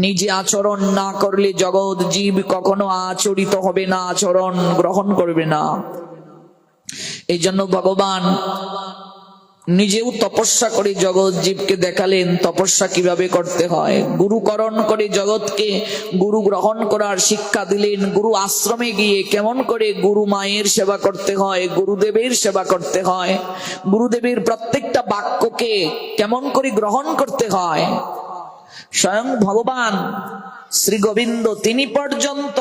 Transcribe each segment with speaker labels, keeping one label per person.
Speaker 1: নিজে আচরণ না করলে জগৎ জীব কখনো আচরিত হবে না, আচরণ গ্রহণ করবে না। এই জন্য ভগবান নিজেও তপস্যা করে জগৎ জীবকে দেখালেন তপস্যা কিভাবে করতে হয়। গুরুকরণ করে জগৎকে গুরু গ্রহণ করার শিক্ষা দিলেন। গুরু আশ্রমে গিয়ে কেমন করে গুরু মায়ের সেবা করতে হয়, গুরুদেবের সেবা করতে হয়, গুরুদেবের প্রত্যেকটা বাক্যকে কেমন করে গ্রহণ করতে হয়। স্বয়ং ভগবান শ্রী গোবিন্দ তিনি পর্যন্ত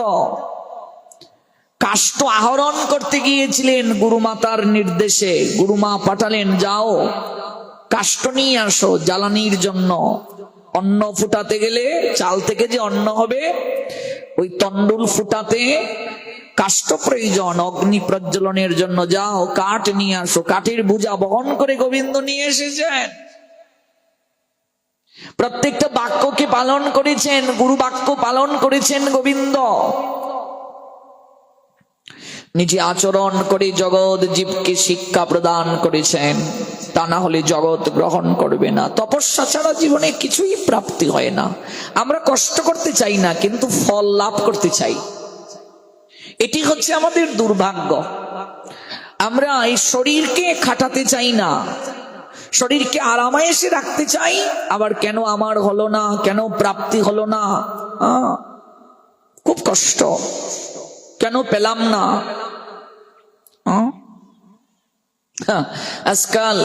Speaker 1: কাষ্ঠ আহরণ করতে গিয়েছিলেন গুরুমাতার নির্দেশে। গুরুমা পাঠালেন, যাও কাষ্ঠ নিয়ে আসো জ্বালানির জন্য। অন্ন ফুটাতে গেলে চাল থেকে যে অন্ন হবে, ওই তন্ডুল ফুটাতে কাষ্ঠ প্রয়োজন অগ্নি প্রজ্বলনের জন্য। যাও কাঠ নিয়ে আসো। কাঠের বোঝা বহন করে গোবিন্দ নিয়ে এসেছেন। প্রত্যেকটা বাক্যকে পালন করেছেন, গুরু বাক্য পালন করেছেন গোবিন্দ। নিজে আচরণ করে জগৎ জীবকে শিক্ষা প্রদান করেছেন, তা না হলে জগৎ গ্রহণ করবে না। তপস্যা ছাড়া জীবনে কিছুই প্রাপ্তি হয় না। আমরা কষ্ট করতে চাই না, কিন্তু ফল লাভ করতে চাই। এটি হচ্ছে আমাদের দুর্ভাগ্য। আমরা এই শরীরকে খাটাতে চাই না, শরীরকে আরামায়েশে রাখতে চাই। আবার কেন আমার হলো না, কেন প্রাপ্তি হলো না, খুব কষ্ট, কেন পেলাম না। আজকাল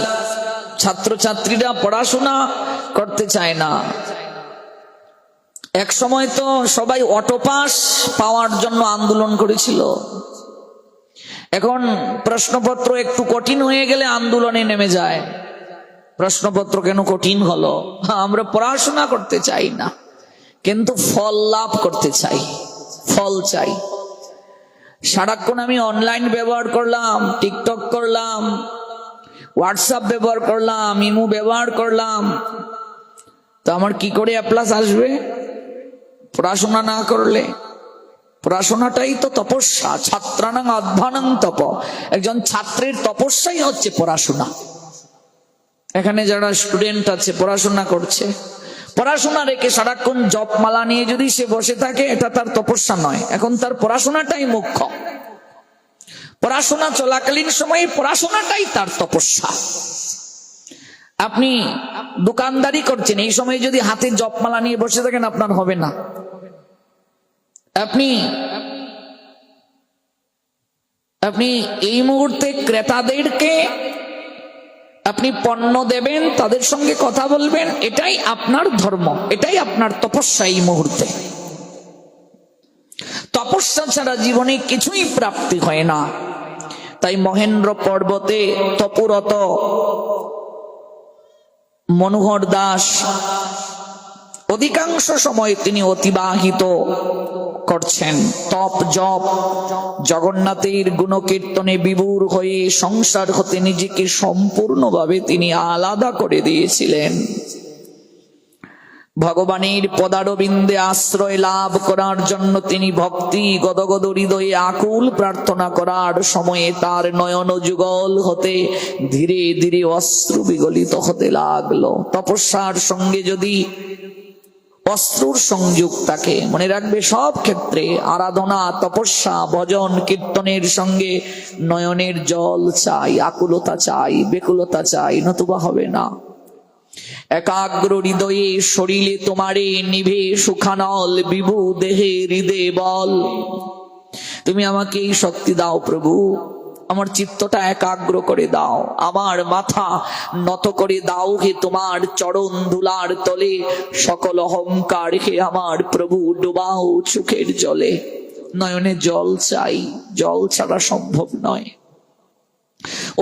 Speaker 1: ছাত্রছাত্রীরা পড়াশোনা করতে চায় না। এক সময় তো সবাই অটো পাস পাওয়ার জন্য আন্দোলন করেছিল। এখন প্রশ্নপত্র একটু কঠিন হয়ে গেলে আন্দোলনে নেমে যায়। প্রশ্নপত্র কেন কঠিন হলো? আমরা পড়াশোনা করতে চাই না, কিন্তু ফল লাভ করতে চাই, ফল চাই। সারাক্ষণ আমি অনলাইন ব্যবহার করলাম, টিকটক করলাম, হোয়াটসঅ্যাপ ব্যবহার করলাম, ইমো ব্যবহার করলাম, তো আমার কি করে এ প্লাস আসবে? পড়াশোনা না করলে। পড়াশোনাটাই তো তপস্যা। ছাত্রানাং অধ্যানং তপ। একজন ছাত্রের তপস্যাই হচ্ছে পড়াশোনা। এখানে যারা স্টুডেন্ট আছে পড়াশোনা করছে, পড়াশোনা রেখে সারাক্ষণ জপমালা নিয়ে যদি সে বসে থাকে, এটা তার তপস্যা নয়। এখন তার পড়াশোনাটাই মুখ্য। পড়াশোনা চলাকালীন সময়ে পড়াশোনাটাই তার তপস্যা। আপনি দোকানদারি করছেন, এই সময় যদি হাতে জপমালা নিয়ে বসে থাকেন, আপনার হবে না। আপনি এই মুহূর্তে ক্রেতাদেরকে আপনি পণ্য দেবেন, তাদের সঙ্গে কথা বলবেন, এটাই আপনার ধর্ম, এটাই আপনার তপস্যা এই মুহূর্তে। তপস্যা ছাড়া জীবনে কিছুই প্রাপ্তি হয় না। তাই মহেন্দ্র পর্বতে তপুরত মনোহর দাস অধিকাংশ সময় তিনি অতিবাহিত করছেন তপ জপ, জগন্নাথের গুণকীর্তনে বিভোর হয়ে সংসার হতে নিজেকে সম্পূর্ণভাবে তিনি আলাদা করে দিয়েছিলেন। ভগবানের পদারবিন্দে আশ্রয় লাভ করার জন্য তিনি ভক্তি গদগদ হৃদয়ে আকুল প্রার্থনা করার সময়ে তার নয়ন যুগল হতে ধীরে ধীরে অশ্রু বিগলিত হতে লাগলো। তপস্যার সঙ্গে যদি অশ্রুর সংযোগ থাকে, মনে রাখবে সব ক্ষেত্রে আরাধনা, তপস্যা, ভজন, কীর্তনের সঙ্গে নয়নের জল চাই, আকুলতা চাই, বেকুলতা চাই, নতুবা হবে না। একাগ্র হৃদয়ে শরীরে তোমারে নিভে সুখানল, বিভু দেহে হৃদে বল। তুমি আমাকে এই শক্তি দাও প্রভু, আমার চিত্তটা একাগ্র করে দাও, আমার মাথা নত করে দাও হে তোমার চরণ ধুলার তলে, সকল অহংকার হে আমার প্রভু ডুবাও চোখের জলে। নয়নে জল চাই, জল ছাড়া সম্ভব নয়।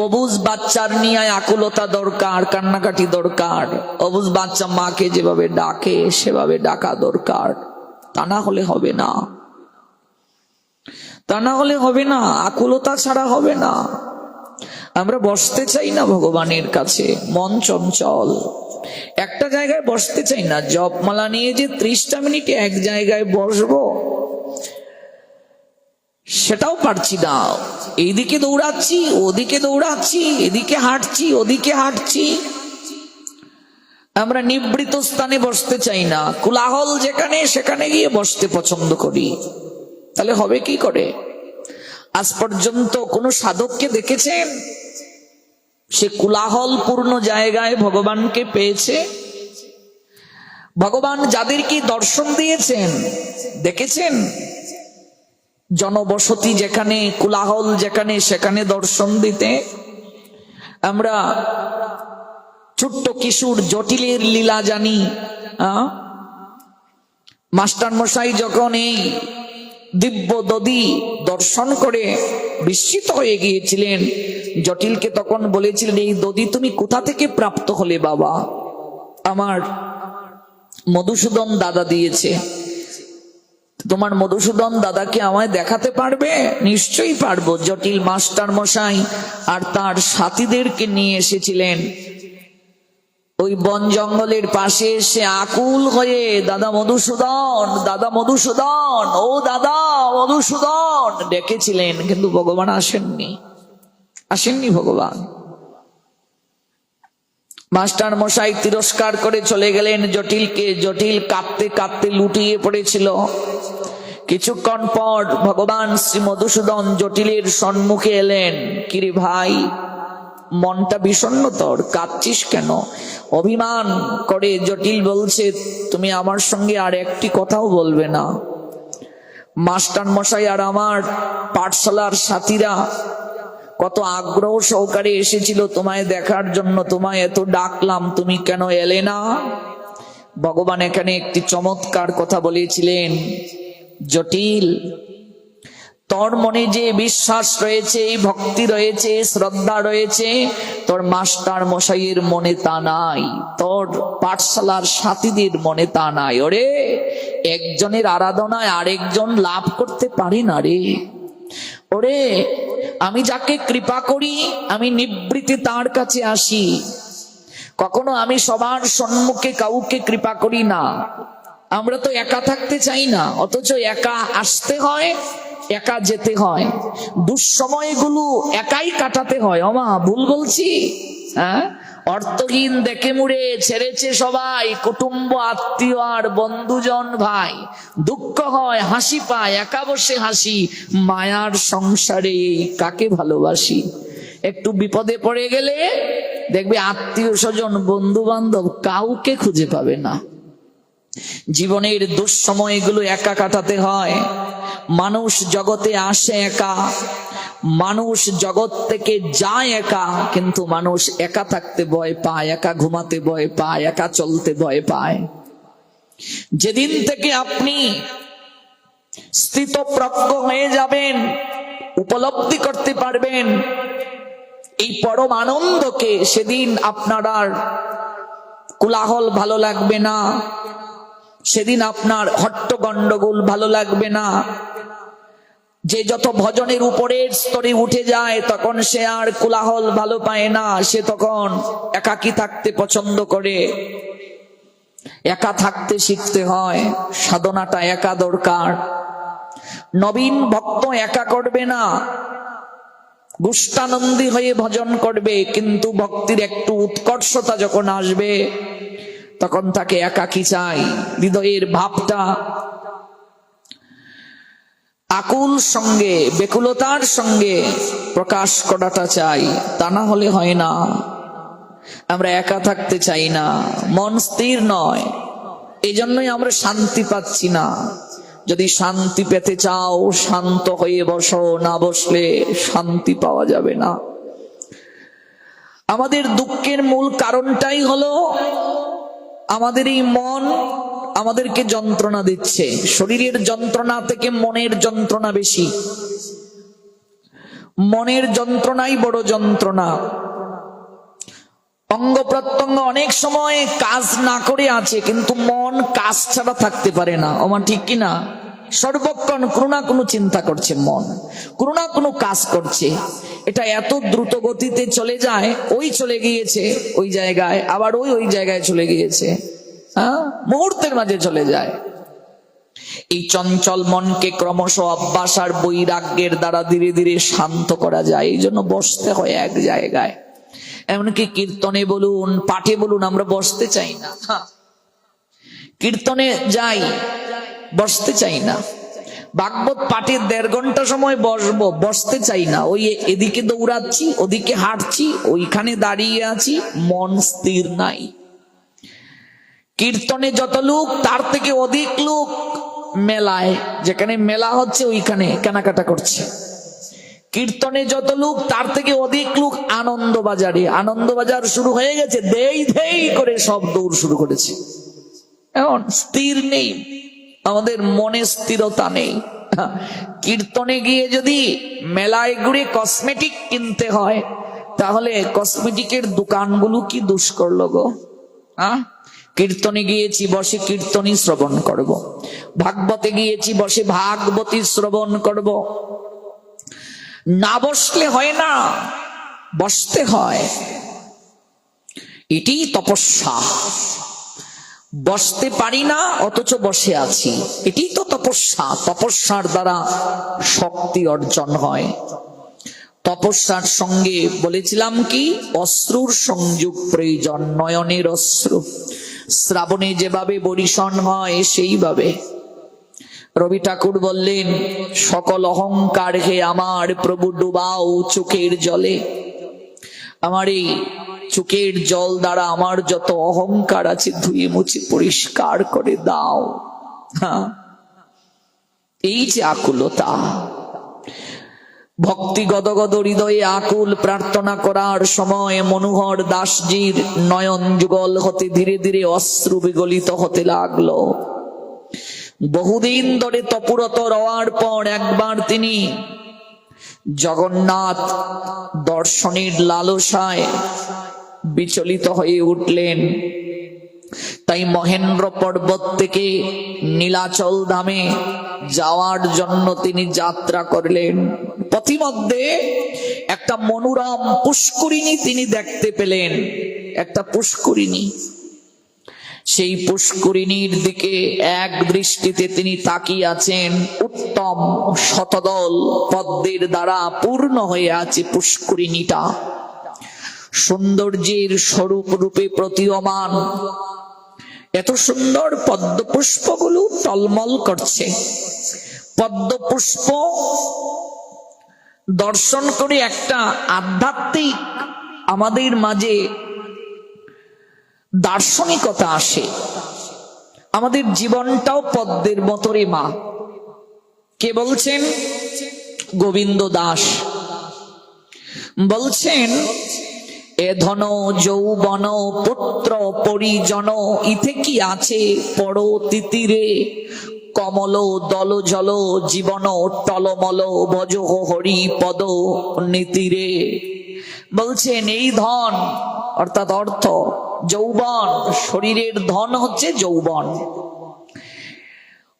Speaker 1: অবুঝ বাচ্চার নিয়ে আকুলতা দরকার, কান্নাকাটি দরকার। অবুঝ বাচ্চা মাকে যেভাবে ডাকে সেভাবে ডাকা দরকার, তা না হলে হবে না, তা না হলে হবে না। আকুলতা ছাড়া হবে না। আমরা বসতে চাই না ভগবানের কাছে, মন চঞ্চল, একটা জায়গায় বসতে চাই না। জপমালা নিয়ে যে 30টা মিনিট এক জায়গায় বসবো, সেটাও পারছি না। এইদিকে দৌড়াচ্ছি, ওদিকে দৌড়াচ্ছি, এদিকে হাঁটছি, ওদিকে হাঁটছি। আমরা নিবৃত স্থানে বসতে চাই না, কোলাহল যেখানে সেখানে গিয়ে বসতে পছন্দ করি। তাহলে হবে কি করে? আজ পর্যন্ত কোন সাধককে দেখেছেন সে কোলাহল পূর্ণ জায়গায় ভগবানকে পেয়েছে? ভগবান যাদেরকে দর্শন দিয়েছেন দেখেছেন? জনবসতি যেখানে, কোলাহল যেখানে, সেখানে দর্শন দিতে। আমরা ছোট্ট কিশোর জটিলের লীলা জানি। মাস্টার মশাই যখন এই দিব্য দধি দর্শন করে বিস্মিত হয়ে গিয়েছিলেন, জটিলকে তখন বলেছিলেন, এই দধি তুমি কোথা থেকে প্রাপ্ত হলে বাবা? আমার মধুসূদন দাদা দিয়েছে। তোমার মধুসূদন দাদাকে আমায় দেখাতে পারবে? নিশ্চয়ই পারবো। জটিল মাস্টার মশাই আর তার সাথীদেরকে নিয়ে এসেছিলেন ওই বন জঙ্গলের পাশে। এসে আকুল হয়ে, দাদা মধুসূদন, দাদা মধুসূদন, ও দাদা মধুসূদন ডেকেছিলেন, কিন্তু ভগবান আসেননি ভগবান। মাস্টার মশাই তিরস্কার করে চলে গেলেন জটিলকে। জটিল কাঁদতে কাঁদতে লুটিয়ে পড়েছিল। কিছুক্ষণ পর ভগবান শ্রী মধুসূদন জটিলের সম্মুখে এলেন। কিরে ভাই, মনটা বিষণ্ণ তোর, কাঁদছিস কেন? অভিমান করে জটিল বলছে, তুমি আমার সঙ্গে আর একটি কথাও বলবে না? মাস্টার মশাই আর আমার পাঠশালার সাথীরা কত আগ্রহ সহকারে এসেছিল তোমায় দেখার জন্য, তোমায় এত ডাকলাম, তুমি কেন এলে না? ভগবান এখানে একটি চমৎকার কথা বলেছিলেন, জটিল তোর মনে যে বিশ্বাস রয়েছে, ভক্তি রয়েছে, শ্রদ্ধা রয়েছে, তোর মাস্টার মশাইয়ের মনে তা নাই, তোর পাঠশালার সাথীদের মনে তা নাই। ওরে, একজনের আরাধনায় আরেকজন লাভ করতে পারি না রে। ওরে, আমি যাকে কৃপা করি আমি নিবৃত্তি তার কাছে আসি। কখনো আমি সবার সম্মুখে কাউকে কৃপা করি না। আমরা তো একা থাকতে চাই না, অথচ একা আসতে হয়, একা যেতে হয়, দুঃসময়গুলো একাই কাটাতে হয়। ওমা, ভুল বলছি? হ্যাঁ, অর্থহীন দেখে মুড়ে ছেড়েছে সবাই, কুটুম্ব আত্মীয় আর বন্ধুজন ভাই। দুঃখ হয়, হাসি পায়, একা বসে হাসি। মায়ার সংসারে কাকে ভালোবাসি? একটু বিপদে পড়ে গেলে দেখবে আত্মীয় স্বজন, বন্ধু বান্ধব কাউকে খুঁজে পাবে না। জীবনের দুঃসময়গুলো একা কাটাতে হয়। মানুষ জগতে আসে একা, মানুষ জগৎ থেকে যায় একা, কিন্তু মানুষ একা থাকতে ভয় পায়, একা ঘুমাতে ভয় পায়, একা চলতে ভয় পায়। যেদিন থেকে আপনি স্থিতপ্রজ্ঞ হয়ে যাবেন, উপলব্ধি করতে পারবেন এই পরম আনন্দকে, সেদিন আপনার আর কোলাহল ভালো লাগবে না, সেদিন আপনার হট্ট গন্ডগোল ভালো লাগবে না। যে যত ভজনের উপরের স্তরে উঠে যায়, তখন সে আর কোলাহল ভালো পায় না, সে তখন একাকী থাকতে পছন্দ করে। একা থাকতে শিখতে হয়, সাধনাটা একা দরকার। নবীন ভক্ত একা করবে না, গুষ্টানন্দী হয়ে ভজন করবে, কিন্তু ভক্তির একটু উৎকর্ষতা যখন আসবে তখন তাকে একাকী চাই। হৃদয়ের ভাবটা আকুল সঙ্গে, বেকুলতার সঙ্গে প্রকাশ করাটা চাই, তা না হলে হয় না। আমরা একা থাকতে চাই না, মন স্থির নয়, এই জন্যই আমরা শান্তি পাচ্ছি না। যদি শান্তি পেতে চাও, শান্ত হয়ে বসো, না বসলে শান্তি পাওয়া যাবে না। আমাদের দুঃখের মূল কারণটাই হলো আমাদের এই মন আমাদেরকে যন্ত্রণা দিচ্ছে। শরীরের যন্ত্রণা থেকে মনের যন্ত্রণা বেশি। মনের যন্ত্রণাই বড় যন্ত্রণা। অঙ্গ প্রত্যঙ্গ অনেক সময় কাজ না করে আছে, কিন্তু মন কাজ ছাড়া থাকতে পারে না। ওমা, ঠিক কিনা? সর্বক্ষণ কোনো না কোনো চিন্তা করছে মন, কোনো না কোনো কাজ করছে। এটা এত দ্রুত গতিতে চলে যায়, ওই চলে গিয়েছে ওই জায়গায়, আবার ওই জায়গায় চলে গিয়েছে, মুহূর্তের মাঝে চলে যায়। এই চঞ্চল মনকে ক্রমশ অভ্যাস আর বৈরাগ্যের দ্বারা ধীরে ধীরে শান্ত করা যায়। এই জন্য বসতে হয় এক জায়গায়। এমনকি কীর্তনে বলুন, পাঠে বলুন, আমরা বসতে চাই না। কীর্তনে যাই, বসতে চাই না। ভাগবত পাঠে 1.5 ঘন্টা সময় বসবো, বসতে চাই না। ওই এদিকে দৌড়াচ্ছি, ওদিকে হাঁটছি, ওইখানে দাঁড়িয়ে আছি, মন স্থির নাই। কীর্তনে যত লোক, তার থেকে অধিক লোক মেলায়, যেখানে মেলা হচ্ছে ওইখানে কেনাকাটা করছে। কীর্তনে যত লোক, তার থেকে অধিক লোক আনন্দবাজারে। আনন্দবাজার শুরু হয়ে গেছে, দেই দেই করে সব দৌড় শুরু করেছে। এখন স্থির নেই, আমাদের মনে স্থিরতা নেই। কীর্তনে গিয়ে যদি মেলায় ঘুরে কসমেটিক কিনতে হয়, তাহলে কসমেটিকের দোকানগুলো কি দোষ করলো গো? কীর্তনে গিয়েছি, বসে কীর্তনী শ্রবণ করব। ভাগবতে গিয়েছি, বসে ভাগবতী শ্রবণ করব। না বসলে হয় না, বসতে হয়। এটি তপস্যা। বসতে পারি না অথচ বসে আছি, এটি তো তপস্যা। তপস্যার দ্বারা শক্তি অর্জন হয়। তপস্যার সঙ্গে বলেছিলাম কি, অশ্রুর সংযোগ প্রয়োজন। নয়নের অশ্রু, শ্রাবণে যেভাবে বরিশন হয় সেইভাবে। রবি ঠাকুর বললেন, সকল অহংকার হে আমার প্রভু ডুবাও চোখের জলে। আমার এই চোখের জল দ্বারা আমার যত অহংকার আছে ধুয়ে মুছে পরিষ্কার করে দাও। এই যে আকুলতা, ভক্তি গদগদ হৃদয়ে আকুল প্রার্থনা করার সময় মনোহর দাসজির নয়ন যুগল হতে ধীরে ধীরে অশ্রু বিগলিত হতে লাগলো। বহুদিন ধরে তপুরত রওয়ার পর একবার তিনি জগন্নাথ দর্শনের লালসায় বিচলিত হয়ে উঠলেন। তাই মহেন্দ্র পর্বত থেকে নীলাচল ধামে যাওয়ার জন্য তিনি যাত্রা করলেন। পথিমধ্যে একটা মনোরম পুষ্করিণী তিনি দেখতে পেলেন, একটা পুষ্করিণী। সেই পুষ্করিণীর দিকে এক দৃষ্টিতে তিনি তাকিয়ে আছেন। উত্তম শতদল পদ্মের দ্বারা পূর্ণ হয়ে আছে পুষ্করিণীটা, সৌন্দর্যের স্বরূপ রূপে প্রতীয়মান। এত সুন্দর পদ্ম পুষ্পগুলো টলমল করছে। পদ্ম পুষ্প দর্শন করে একটা আধ্যাত্মিক আমাদের মাঝে দার্শনিকতা আসে। আমাদের জীবনটাও পদ্মের মতো রে মা। কে বলছেন? গোবিন্দ দাস বলছেন, এ ধন যৌবন পুত্র পরিজন ইথে কি আছে পড়ো তিতিরে, কমল দল জল জীবন টলমল ভজ হরি পদ নীতিরে। বলছেন এই ধন অর্থাৎ অর্থ, যৌবন, শরীরের ধন হচ্ছে যৌবন,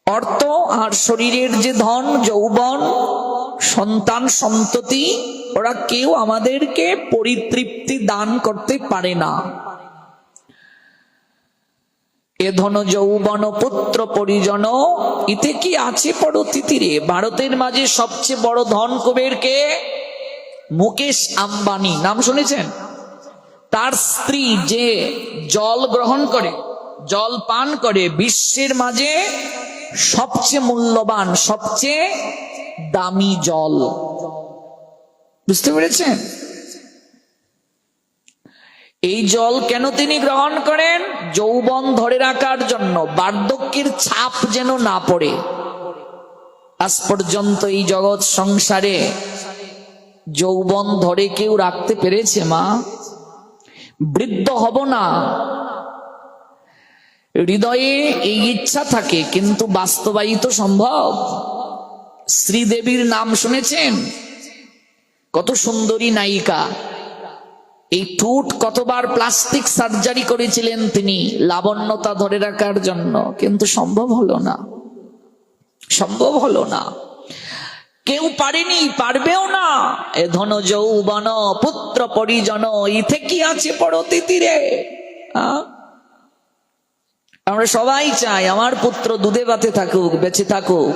Speaker 1: অর্থ আর শরীরের যে ধন যৌবন, সন্তান সন্ততি, ওরা কেউ আমাদেরকে পরিতৃপ্তি দান করতে পারে না। এ ধন যৌবন পুত্র পরিজন ইতে কি আছে পরতিতিরে। ভারতের মাঝে সবচেয়ে বড় ধন কুবের কে? মুকেশ আম্বানি, নাম শুনেছেন? তার স্ত্রী যে জল গ্রহণ করে, জল পান করে, বিশ্বের মাঝে সবচেয়ে মূল্যবান, সবচেয়ে দামি জল। বুঝতে পেরেছেন? এই জল কেন তিনি গ্রহণ করেন? যৌবন ধরে রাখার জন্য, বার্ধক্যের ছাপ যেন না পড়ে। আজ পর্যন্ত এই জগৎ সংসারে যৌবন ধরে কেউ রাখতে পেরেছে মা? বৃদ্ধ হব না, হৃদয়ে এই ইচ্ছা থাকে, কিন্তু বাস্তবায়িত সম্ভব? শ্রীদেবীর নাম শুনেছেন? কত সুন্দরী নায়িকা। এই ঠোঁট কতবার প্লাস্টিক সার্জারি করেছিলেন তিনি লাবণ্যতা ধরে রাখার জন্য, কিন্তু সম্ভব হলো না, সম্ভব হলো না। কেউ পারেনি, পারবেও না। এ ধন যৌবন পুত্র পরিজন ইথে কি আছে পরতিতিরে। আমরা সবাই চাই আমার পুত্র দুধে ভাতে থাকুক, বেঁচে থাকুক,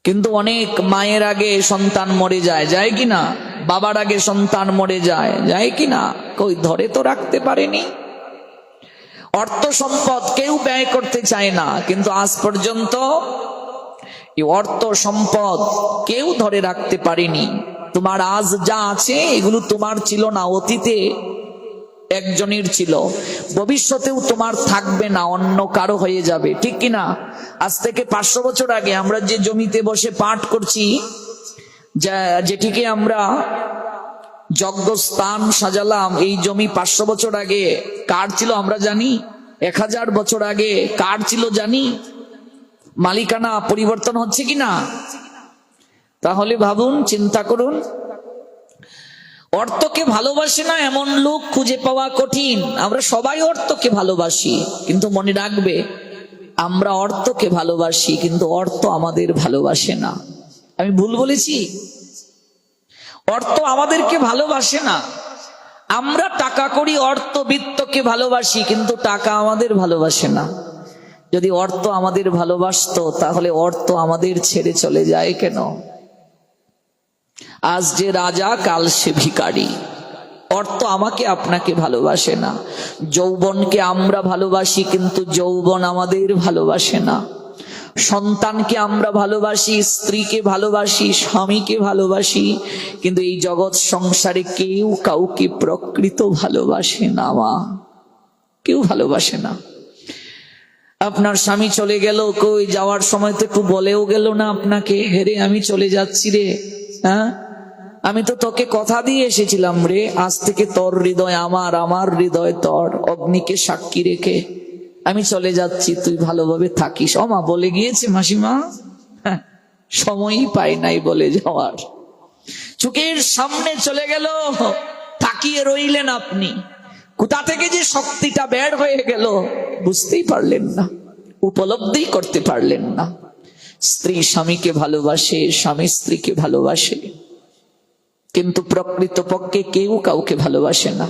Speaker 1: কিন্তু অনেক মায়ের আগে সন্তান মরে যায়, যায় কিনা? বাবার আগে সন্তান মরে যায়, যায় কি না? কই ধরে তো রাখতে পারেনি। অর্থ সম্পদ কেউ ব্যয় করতে চায় না, কিন্তু আজ পর্যন্ত এই অর্থ সম্পদ কেউ ধরে রাখতে পারেনি। তোমার আজ যা আছে এগুলো তোমার ছিল না, অতীতে একজনের ছিল, ভবিষ্যতেও তোমার থাকবে না, অন্য কারো হয়ে যাবে, ঠিক কিনা? আজ থেকে 500 বছর আগে আমরা যে জমিতে বসে পাঠ করছি, যেটিকে আমরা যজ্ঞস্থান সাজালাম, এই জমি 500 বছর আগে কার ছিল আমরা জানি? 1000 বছর আগে কার ছিল জানি? মালিকানা পরিবর্তন হচ্ছে কিনা? তাহলে ভাবুন, চিন্তা করুন। অর্থকে ভালোবাসে না এমন লোক খুঁজে পাওয়া কঠিন। আমরা সবাই অর্থকে ভালোবাসি, কিন্তু মনে রাখবে আমরা অর্থকে ভালোবাসি, কিন্তু অর্থ আমাদের ভালোবাসে না। আমি ভুল বলেছি? অর্থ আমাদেরকে ভালোবাসে না। আমরা টাকা করি, অর্থ বিত্তকে ভালোবাসি, কিন্তু টাকা আমাদের ভালোবাসে না। যদি অর্থ আমাদের ভালোবাসতো তাহলে অর্থ আমাদের ছেড়ে চলে যায় কেন? আজ যে রাজা কাল সে ভিখারি। অর্থ আমাকে আপনাকে ভালোবাসে না। যৌবনকে আমরা ভালোবাসি, কিন্তু যৌবন আমাদের ভালোবাসে না। সন্তানকে আমরা ভালোবাসি, স্ত্রীকে ভালোবাসি, স্বামীকে ভালোবাসি, কিন্তু এই জগৎ সংসারে কেউ কাউকে প্রকৃত ভালোবাসে না। মা, কেউ ভালোবাসে না। আপনার স্বামী চলে গেল, কই যাওয়ার সময় তো একটু বলেও গেল না আপনাকে, হেরে আমি চলে যাচ্ছি রে, হ্যাঁ আমি তো তোকে কথা দিয়ে এসেছিলাম রে, আজ থেকে তোর হৃদয় আমার, আমার হৃদয় তোর, অগ্নিকে সাক্ষী রেখে আমি চলে যাচ্ছি, তুই ভালোভাবে থাকিস। ও মা বলে গিয়েছে মাসিমা, সময়ই পাই নাই বলে যাওয়ার। চোখের সামনে চলে গেল, তাকিয়ে রইলেন আপনি। কোথা থেকে যে শক্তিটা বের হয়ে গেল বুঝতেই পারলেন না, উপলব্ধি করতে পারলেন না। স্ত্রী স্বামীকে ভালোবাসে, স্বামী স্ত্রীকে ভালোবাসে, কিন্তু প্রকৃতপক্ষে কেউ কাউকে ভালোবাসে না।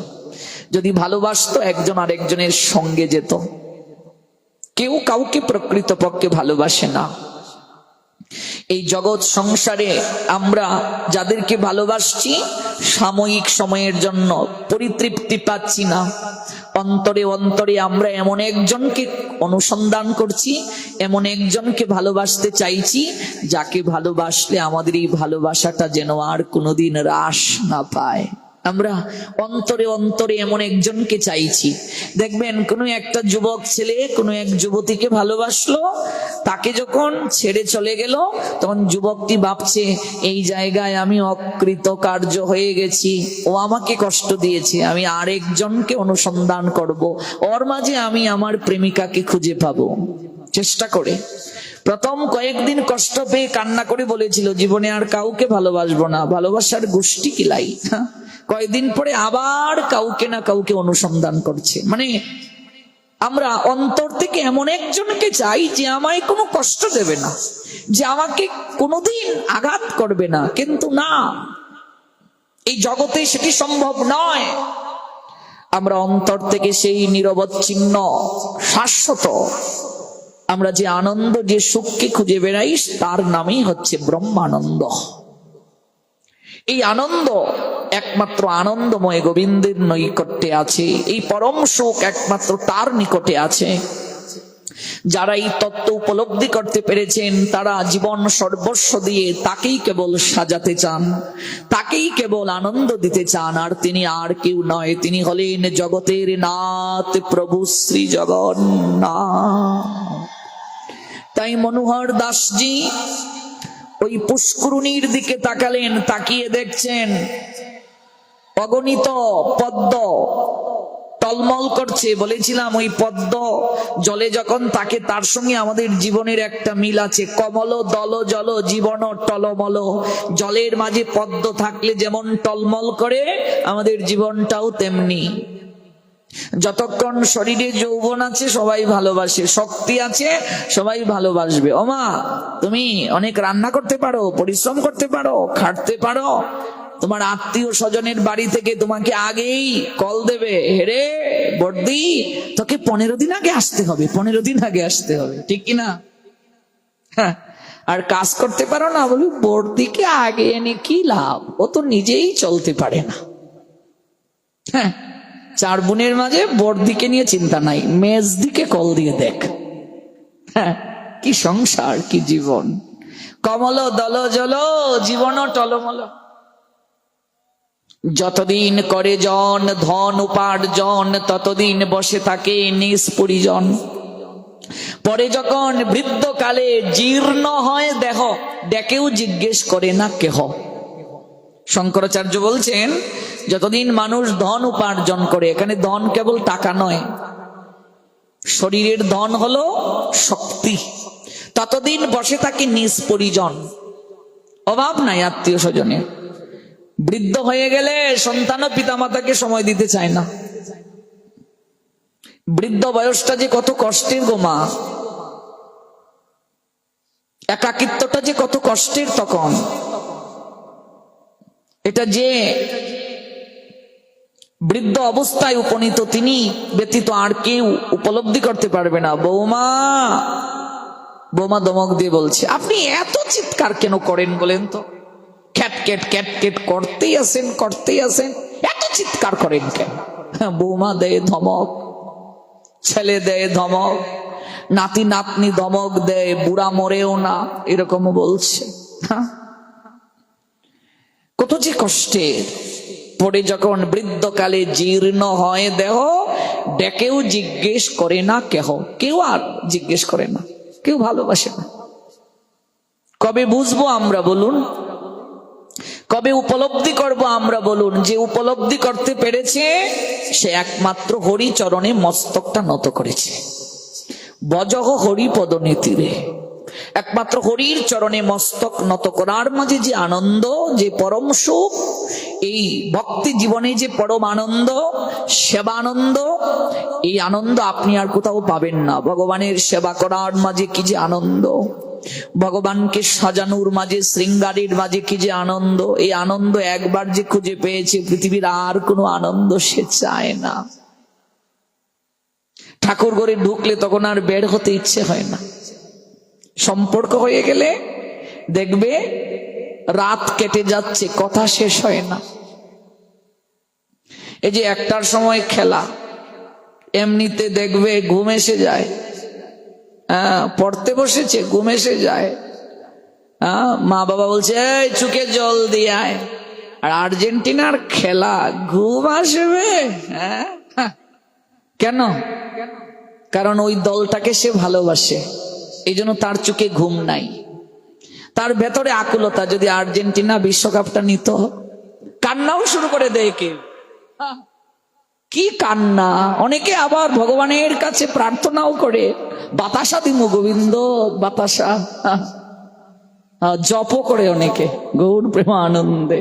Speaker 1: যদি ভালোবাসতো একজন আরেকজনের সঙ্গে যেত। কেউ কাউকে প্রকৃতপক্ষে ভালোবাসে না। এই জগৎ সংসারে আমরা যাদেরকে ভালোবাসছি সাময়িক সময়ের জন্য পরিতৃপ্তি পাচ্ছি না। অন্তরে অন্তরে আমরা এমন একজনকে অনুসন্ধান করছি, এমন একজনকে ভালোবাসতে চাইছি, যাকে ভালোবাসলে আমাদের এই ভালোবাসাটা যেন আর কোনোদিন হ্রাস না পায়। আমরা অন্তরে অন্তরে এমন একজনকে চাইছি। দেখবেন কোনো একটা যুবক ছেলে কোনো এক যুবতীকে ভালোবাসলো, তাকে যখন ছেড়ে চলে গেল তখন যুবকটি ভাবছে এই জায়গায় আমি অকৃতকার্য হয়ে গেছি, ও আমাকে কষ্ট দিয়েছে, আমি আরেকজনকে অনুসন্ধান করব, ওর মাঝে আমি আমার প্রেমিকাকে খুঁজে পাবো। চেষ্টা করে প্রথম কয়েকদিন কষ্ট পেয়ে কান্না করে বলেছিল জীবনে আর কাউকে ভালোবাসবো না, ভালোবাসার গোষ্ঠী কিলাই। কয়েকদিন পরে আবার কাউকে না কাউকে অনুসন্ধান করছে। মানে আমরা অন্তর থেকে এমন একজনকে চাই যে আমায় কোনো কষ্ট দেবে না, যে আমাকে কোনোদিন আঘাত করবে না, কিন্তু না, এই জগতে সেটি সম্ভব নয়। আমরা অন্তর থেকে সেই নিরবচ্ছিন্ন শাশ্বত আমরা যে আনন্দ, যে সুখকে খুঁজে বেড়াই, তার নামই হচ্ছে ব্রহ্মানন্দ। এই আনন্দ একমাত্র আনন্দময় গোবিন্দের নৈকট্যে আছে। এই পরম সুখ একমাত্র তার নিকটে আছে। যারা এই তত্ত্ব উপলব্ধি করতে পেরেছেন তারা জীবন সর্বস্ব দিয়ে তাকেই কেবল সাজাতে চান, তাকেই কেবল আনন্দ দিতে চান। আর তিনি আর কেউ নয়, তিনি হলেন জগতের নাথ প্রভু শ্রী জগন্নাথ। তাই মনোহর দাসজি ওই পুষ্করণীর দিকে তাকালেন, তাকিয়ে দেখছেন অগণিত পদ্ম টলমল করছে। বলেছিলাম ওই পদ্ম জলে যখন তাকে, তার সঙ্গে আমাদের জীবনের একটা মিল আছে। কমল দল জল জীবন টলমল। জলের মাঝে পদ্ম থাকলে যেমন টলমল করে, আমাদের জীবনটাও তেমনি। যতক্ষণ শরীরে যৌবন আছে সবাই ভালোবাসে, শক্তি আছে সবাই ভালোবাসবে। ওমা তুমি অনেক রান্না করতে পারো, পরিশ্রম করতে পারো, খাটতে পারো, তোমার আত্মীয় স্বজনের বাড়ি থেকে তোমাকে আগেই কল দেবে, হেরে বর্দি তোকে 15 দিন আগে আসতে হবে, 15 দিন আগে আসতে হবে, ঠিক কিনা? হ্যাঁ, আর কাজ করতে পারো না, বলি বর্দিকে আগে এনে কি লাভ, ও তো নিজেই চলতে পারে না। হ্যাঁ, 4 বোনের মাঝে বর্দিকে নিয়ে চিন্তা নাই, মেজদিকে কল দিয়ে দেখ। হ্যাঁ, কি সংসার, কি জীবন। কমল দল জল জীবন টলমল। যতদিন করে জন ধন উপার্জন, ততদিন বসে থাকে নিজ পরিজন। পরে যখন বৃদ্ধকালে জীর্ণ হয় দেহ, ডেকেও জিজ্ঞেস করে না কেহ। শঙ্করাচার্য বলছেন, যতদিন মানুষ ধন উপার্জন করে, এখানে ধন কেবল টাকা নয়, শরীরের ধন হলো শক্তি, ততদিন বসে থাকে নিজ পরিজন, অভাব নাই আত্মীয় স্বজনের। বৃদ্ধ হয়ে গেলে সন্তানও পিতামাতাকে সময় দিতে চায় না। বৃদ্ধ বয়সটা যে কত কষ্টের গো মা, একাকিত্বটা যে কত কষ্টের তখন, এটা যে বৃদ্ধ অবস্থায় উপনীত তিনি ব্যতীত আর কেউ উপলব্ধি করতে পারবে না। বৌমা, বৌমা দমক দিয়ে বলছে, আপনি এত চিৎকার কেন করেন বলেন তো? ক্যাটকেট ক্যাটকেট করতেই আছেন, এত চিৎকার করেন কেন? বৌমা দেয় ধমক, ছেলে দেয় ধমক, নাতি নাতনি ধমক দেয়, বুড়া মরেও না, এরকমও বলছে। কত যে কষ্টের। পরে যখন বৃদ্ধকালে জীর্ণ হয় দেহ, ডেকেও জিজ্ঞেস করে না কেহ, কেউ আর জিজ্ঞেস করে না, কেউ ভালোবাসে না। কবে বুঝবো আমরা বলুন? কবে উপলব্ধি করব আমরা বলুন? যে উপলব্ধি করতে পেরেছে সে একমাত্র হরি চরণে মস্তকটা নত করেছে। বজহ হরি পদনীতিরে, একমাত্র হরির চরণে মস্তক নত করার মাঝে যে আনন্দ, যে পরম সুখ, এই ভক্তি জীবনে যে পরম আনন্দ, সেবা আনন্দ, এই আনন্দ আপনি আর কোথাও পাবেন না। ভগবানের সেবা করার মাঝে কি যে আনন্দ, ভগবানকে সাজানোর মাঝে, শৃঙ্গারের মাঝে কি যে আনন্দ। এই আনন্দ একবার যে খুঁজে পেয়েছে, পৃথিবীর আর কোনো আনন্দ সে চায় না। ঠাকুর ঘরে ঢুকলে তখন আর বের হতে ইচ্ছে হয় না। সম্পর্ক হয়ে গেলে দেখবে রাত কেটে যাচ্ছে, কথা শেষ হয় না। এই যে 1টার সময় খেলা, এমনিতে দেখবে ঘুম এসে যায়। পড়তে বসেছে, ঘুম এসে যায়। মা বাবা বলছে, এই চুকে জল দিয়ে আয়। আর আর্জেন্টিনার খেলা, ঘুম আসবে? কেন? কারণ ওই দলটাকে সে ভালোবাসে, এই জন্য তার চোখে ঘুম নাই। তার ভেতরে আকুলতা, যদি আর্জেন্টিনা বিশ্বকাপটা নিত, কান্নাও শুরু করে দেয় কেউ। কি কান্না! অনেকে আবার ভগবানের কাছে প্রার্থনাও করে, বাতাসা দিমু গোবিন্দ, বাতাসা জপও করে অনেকে, গৌর প্রেম আনন্দে।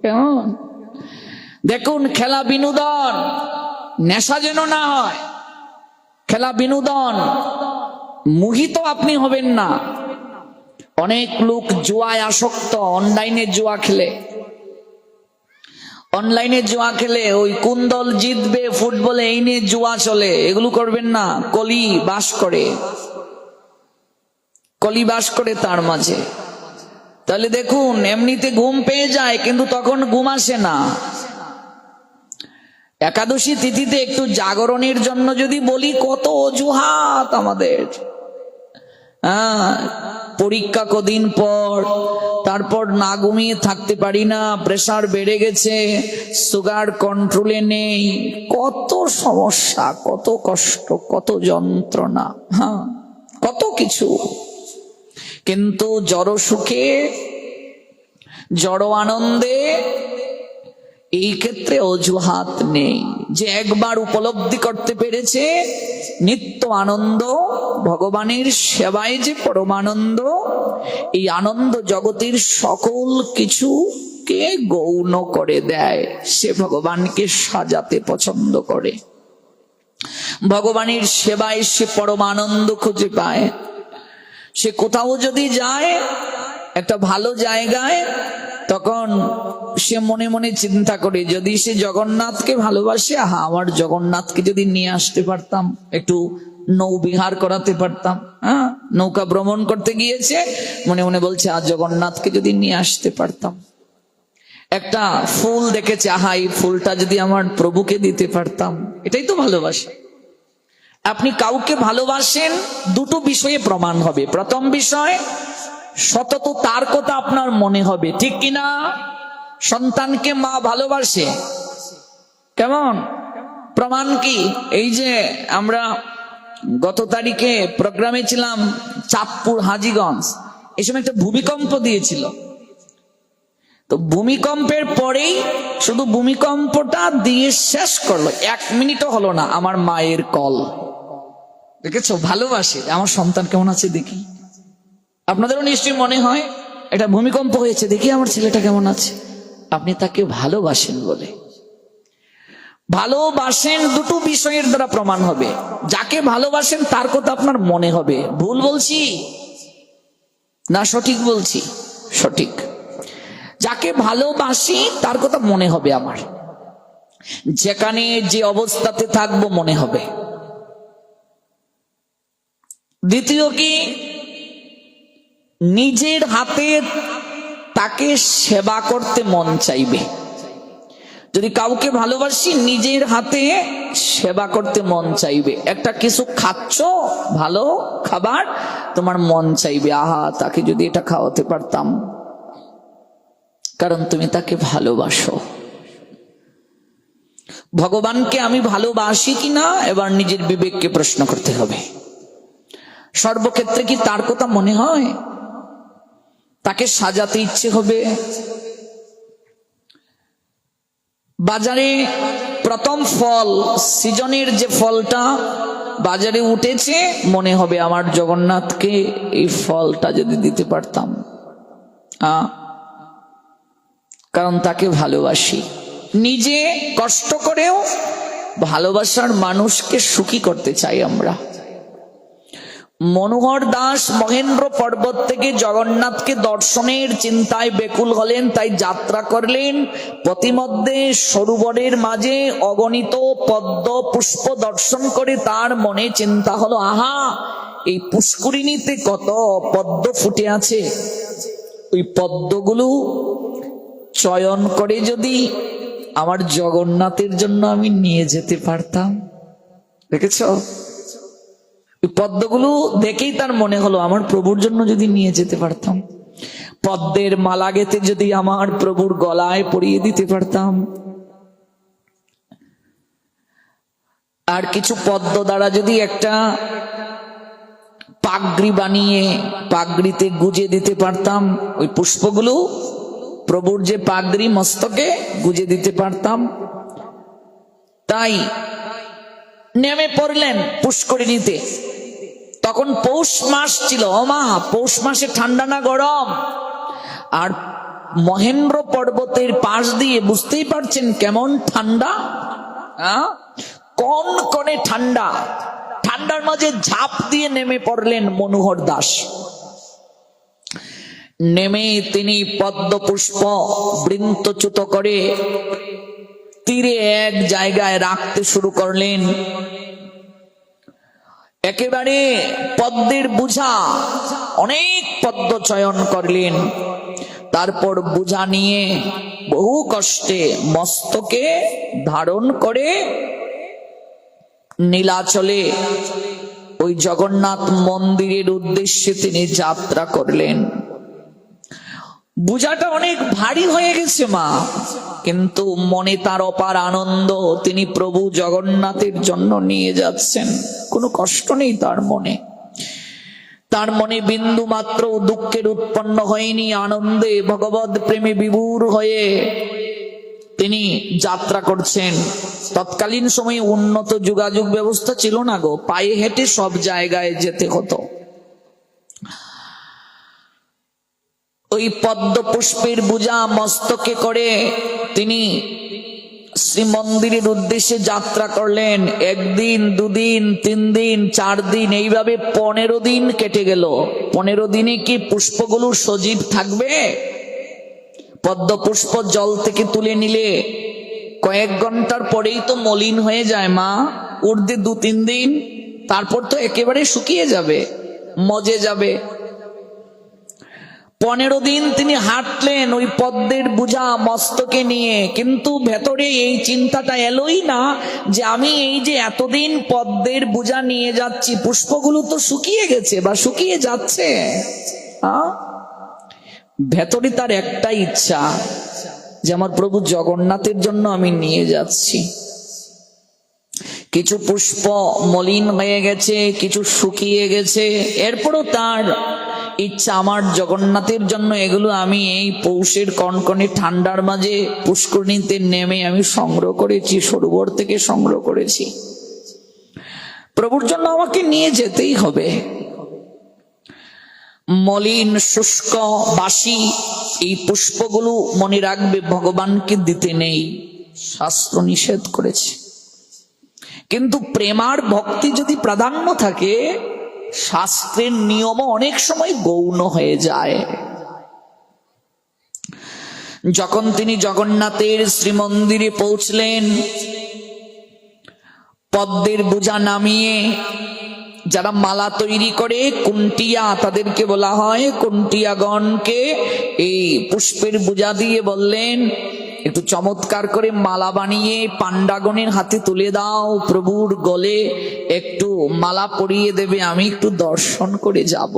Speaker 1: কেমন দেখুন, খেলা বিনোদন, নেশা যেন না হয়। খেলা বিনোদন, মোহিত আপনি হবেন না। অনেক লোক জুয়ায় আসক্ত, অনলাইনে জুয়া খেলে, অনলাইনে জুয়া খেলে, ওই কোন দল জিতবে ফুটবলে এই নিয়ে জুয়া চলে। এগুলো করবেন না। কলি বাস করে, কলি বাস করে তার মাঝে। তাহলে দেখুন, এমনিতে ঘুম পেয়ে যায়, কিন্তু তখন ঘুম আসে না। একাদশী তিথিতে একটু জাগরণের জন্য যদি বলি, কত অজুহাত আমাদের। পরীক্ষা কদিন পর, তারপর না ঘুমিয়ে থাকতে পারি না, প্রেসার বেড়ে গেছে, সুগার কন্ট্রোলে নেই, কত সমস্যা, কত কষ্ট, কত যন্ত্রণা, কত কিছু। কিন্তু জড় সুখে, জড় আনন্দে এই ক্ষেত্রে অজুহাত নেই। যে একবার উপলব্ধি করতে পেরেছে নিত্য আনন্দ, ভগবানের সেবায় যে পরমানন্দ, এই আনন্দ জগতের সকল কিছুকে গৌণ করে দেয়। সে ভগবানকে সাজাতে পছন্দ করে, ভগবানের সেবায় সে পরমানন্দ খুঁজে পায়। সে কোথাও যদি যায় একটা ভালো জায়গায়, তখন সে মনে মনে চিন্তা করে, যদি সে জগন্নাথকে ভালোবাসে, আমার জগন্নাথকে যদি নিয়ে আসতে পারতাম, একটু নৌবিহার করাতে পারতাম, নৌকা ভ্রমণ করতে গিয়েছে, মনে মনে বলছে আজ জগন্নাথকে যদি নিয়ে আসতে পারতাম। একটা ফুল দেখেছে, আহা এই ফুলটা যদি আমার প্রভুকে দিতে পারতাম। এটাই তো ভালোবাসা। আপনি কাউকে ভালোবাসেন দুটো বিষয়ে প্রমাণ হবে। প্রথম বিষয়, সতত তার কথা আপনার মনে হবে, ঠিক কিনা? সন্তানকে মা ভালোবাসে, কেমন প্রমাণ কি? এই যে আমরা গত তারিখে প্রোগ্রামে ছিলাম চাঁদপুর হাজীগঞ্জ, এই সময় একটা ভূমিকম্প দিয়েছিল। তো ভূমিকম্পের পরেই শুধু ভূমিকম্পটা দিয়ে শেষ করলো, 1 মিনিটও হলো না, আমার মায়ের কল। দেখেছো, ভালোবাসে। আমার সন্তান কেমন আছে দেখি। আপনাদেরও নিশ্চয়ই মনে হয় এটা ভূমিকম্প হয়েছে, দেখি আমার ছেলেটা কেমন আছে। আপনি তাকে ভালোবাসেন বলে। ভালোবাসেন দুটো বিষয়ের দ্বারা প্রমাণ হবে। যাকে ভালোবাসেন তার কথা আপনার মনে হবে। ভুল বলছি না সঠিক বলছি? সঠিক। যাকে ভালোবাসি তার কথা মনে হবে আমার, যেখানে যে অবস্থাতে থাকবো মনে হবে। দ্বিতীয় কি, নিজের হাতে তাকে সেবা করতে মন চাইবে। যদি কাউকে ভালোবাসি নিজের হাতে সেবা করতে মন চাইবে। একটা কিছু খাচ্ছ, ভালো খাবার, তোমার মন চাইবে আহা তাকে যদি এটা খাওয়াতে পারতাম, কারণ তুমি তাকে ভালোবাসো। ভগবানকে আমি ভালোবাসি কিনা এবার নিজের বিবেককে প্রশ্ন করতে হবে। সর্বক্ষেত্রে কি তার কথা মনে হয়? তাকে সাজাতে ইচ্ছে হবে। বাজারে প্রথম ফল, সিজনের যে ফলটা বাজারে উঠেছে, মনে হবে আমার জগন্নাথকে এই ফলটা যদি দিতে পারতাম, কারণ তাকে ভালোবাসি। নিজে কষ্ট করেও ভালোবাসার মানুষকে সুখী করতে চাই আমরা। মনোহর দাস মহেন্দ্র পর্বত থেকে জগন্নাথকে দর্শনের চিন্তায় বেকুল হলেন, তাই যাত্রা করলেন। পথিমধ্যে সরোবরের মাঝে অগণিত পদ্ম পুষ্প দর্শন করে তার মনে চিন্তা হলো, আহা এই পুষ্করিণীতে কত পদ্ম ফুটে আছে, ওই পদ্মগুলো চয়ন করে যদি আমার জগন্নাথের জন্য আমি নিয়ে যেতে পারতাম। দেখেছ, পদ্মগুলো দেখেই তার মনে হলো আমার প্রভুর জন্য যদি নিয়ে যেতে পারতাম, পদ্মের মালা গেঁথে যদি আমার প্রভুর গলায় পরিয়ে দিতে পারতাম, আর কিছু পদ্ম দ্বারা যদি একটা পাগড়ি বানিয়ে পাগড়িতে গুজে দিতে পারতাম, ওই পুষ্পগুলো প্রভুর যে পাগড়ি মস্তকে গুজে দিতে পারতাম। তাই নেমে পড়লেন পুষ্করিণীতে। তখন পৌষ মাস ছিল। ওমা, পৌষ মাসে ঠান্ডা না গরম? আর মহেন্দ্র পর্বতের পাশ দিয়ে বুঝতেই পারছেন কেমন ঠান্ডা, কোন কোণে ঠান্ডা। ঠান্ডার মাঝে ঝাঁপ দিয়ে নেমে পড়লেন মনোহর দাস। নেমে তিনি পদ্ম পুষ্প বৃন্তচ্যুত করে তীরে এক জায়গায় রাখতে শুরু করলেন। একেবারে পদ্মের বোঝা, অনেক পদ্ম চয়ন করলেন। তারপর বোঝা নিয়ে বহু কষ্টে মস্তকে ধারণ করে নীলাচলে ওই জগন্নাথ মন্দিরের উদ্দেশ্যে তিনি যাত্রা করলেন। বোঝাটা অনেক ভারী হয়ে গেছে মা, কিন্তু মনে তার অপার আনন্দ। তিনি প্রভু জগন্নাথের জন্য নিয়ে যাচ্ছেন, কোনো কষ্ট নেই তার মনে। তার মনে বিন্দু মাত্র দুঃখের উৎপন্ন হয়নি, আনন্দে ভগবত প্রেমে বিভোর হয়ে তিনি যাত্রা করছেন। তৎকালীন সময়ে উন্নত যোগাযোগ ব্যবস্থা ছিল না গো, পায়ে হেঁটে সব জায়গায় যেতে হতো। ওই পদ্ম পুষ্পের বোঝা মস্তকে করে তিনি শ্রীমন্দিরের উদ্দেশ্যে যাত্রা করলেন। 1 দিন 2 দিন 3 দিন 4 দিন, এইভাবে 15 দিন কেটে গেল। 15 দিনে কি পুষ্পগুলো সজীব থাকবে? পদ্ম পুষ্প জল থেকে তুলে নিলে কয়েক ঘন্টার পরেই তো মলিন হয়ে যায় মা। উর্ধে 2-3 দিন, তারপর তো একেবারে শুকিয়ে যাবে। মজে যাবে। 15 দিন তিনি হাঁটলেন ওই পদ্মের বোঝা মস্তকে নিয়ে, কিন্তু ভেতরে এই চিন্তাটা এলোই না যে আমি এই যে এতদিন পদ্মের বোঝা নিয়ে যাচ্ছি, পুষ্পগুলো তো শুকিয়ে গেছে বা শুকিয়ে যাচ্ছে। ভেতরে তার একটাই ইচ্ছা যে আমার প্রভু জগন্নাথের জন্য আমি নিয়ে যাচ্ছি। কিছু পুষ্প মলিন হয়ে গেছে, কিছু শুকিয়ে গেছে, এরপরও তার ইচ্ছা আমার জগন্নাথের জন্য এগুলো আমি এই পৌষের কনকনে ঠান্ডার মাঝে পুষ্করিণীতে নেমে আমি সংগ্রহ করেছি, সরোবর থেকে সংগ্রহ করেছি, প্রভুর জন্য আমাকে নিয়ে যেতেই হবে। মলিন শুষ্ক বাসি এই পুষ্পগুলো মনে রাখবে ভগবানকে দিতে নেই, শাস্ত্র নিষেধ করেছে। কিন্তু প্রেমার ভক্তি যদি প্রাধান্য থাকে, শাস্ত্রের নিয়মও অনেক সময় গৌণ হয়ে যায়। যখন তিনি জগন্নাথের শ্রীমন্দিরে পৌঁছলেন, পদ্মের বোঝা নামিয়ে যারা মালা তৈরি করে কুন্টিয়া, তাদেরকে বলা হয় কুন্টিয়াগণকে এই পুষ্পের বোঝা দিয়ে বললেন একটু চমৎকার করে মালা বানিয়ে পান্ডাগণের হাতে তুলে দাও, প্রভুর গলে একটু মালা পরিয়ে দেবে, আমি একটু দর্শন করে যাব।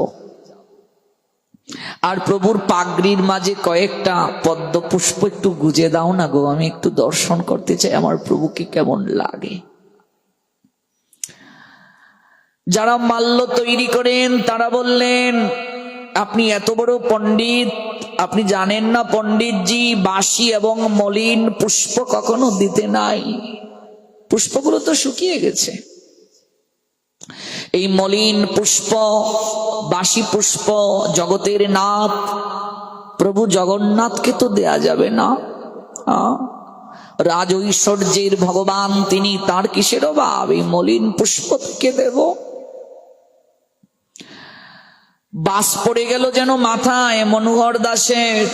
Speaker 1: আর প্রভুর পাগড়ির মাঝে কয়েকটা পদ্ম পুষ্প একটু গুজে দাও না গো, আমি একটু দর্শন করতে চাই আমার প্রভুকে কেমন লাগে। যারা মাল্য তৈরি করেন তারা বললেন আপনি এত বড় পণ্ডিত, আপনি জানেন না পণ্ডিতজি বাসি এবং মলিন পুষ্প কখনো দিতে নাই, পুষ্পগুলো তো শুকিয়ে গেছে। এই মলিন পুষ্প বাসি পুষ্প জগতের নাথ প্রভু জগন্নাথকে তো দেয়া যাবে না। রাজ ঐশ্বর্যের ভগবান তিনি, তার কিসের অভাব, এই মলিন পুষ্পকে দেব? বাস পড়ে গেল যেন মাথায় মনোহর দাসের,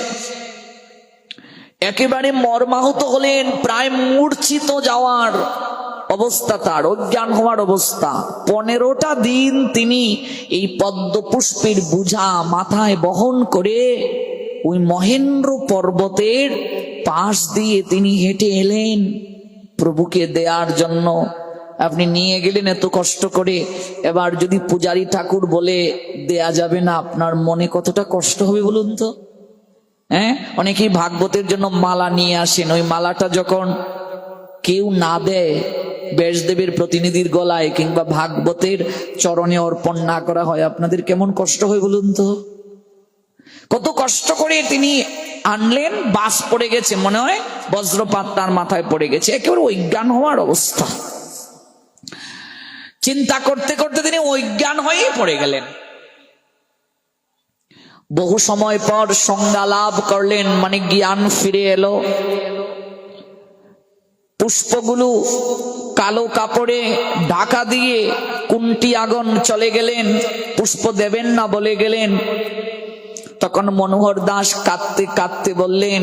Speaker 1: একেবারে মর্মাহত হলেন, প্রায় মূর্ছিত যাওয়ার অবস্থা, তার অজ্ঞান হওয়ার অবস্থা। 15টা দিন তিনি এই পদ্ম পুষ্পের বোঝা মাথায় বহন করে ওই মহেন্দ্র পর্বতের পাশ দিয়ে তিনি হেঁটে এলেন প্রভুকে দেওয়ার জন্য। আপনি নিয়ে গেলেন এত কষ্ট করে, এবার যদি পূজারী ঠাকুর বলে দেয়া যাবে না, আপনার মনে কতটা কষ্ট হবে বলুন তো। অনেকেই ভাগবতের জন্য মালা নিয়ে আসেন, ওই মালাটা যখন কেউ না দেয়, ব্যাসদেবের প্রতিনিধির গলায় কিংবা ভাগবতের চরণে অর্পণ না করা হয়, আপনাদের কেমন কষ্ট হয় বলুন তো। কত কষ্ট করে তিনি আনলেন, বাস পড়ে গেছে, মনে হয় বজ্রপাত তার মাথায় পড়ে গেছে, একেবারে অজ্ঞান হওয়ার অবস্থা। চিন্তা করতে করতে তিনি অজ্ঞান হয়ে পড়ে গেলেন। বহু সময় পর সংজ্ঞা লাভ করলেন, মানে জ্ঞান ফিরে এলো। পুষ্পগুলো কালো কাপড়ে ঢাকা দিয়ে কুন্টিয়াগণ চলে গেলেন, পুষ্প দেবেন না বলে গেলেন। তখন মনোহর দাস কাঁদতে কাঁদতে বললেন,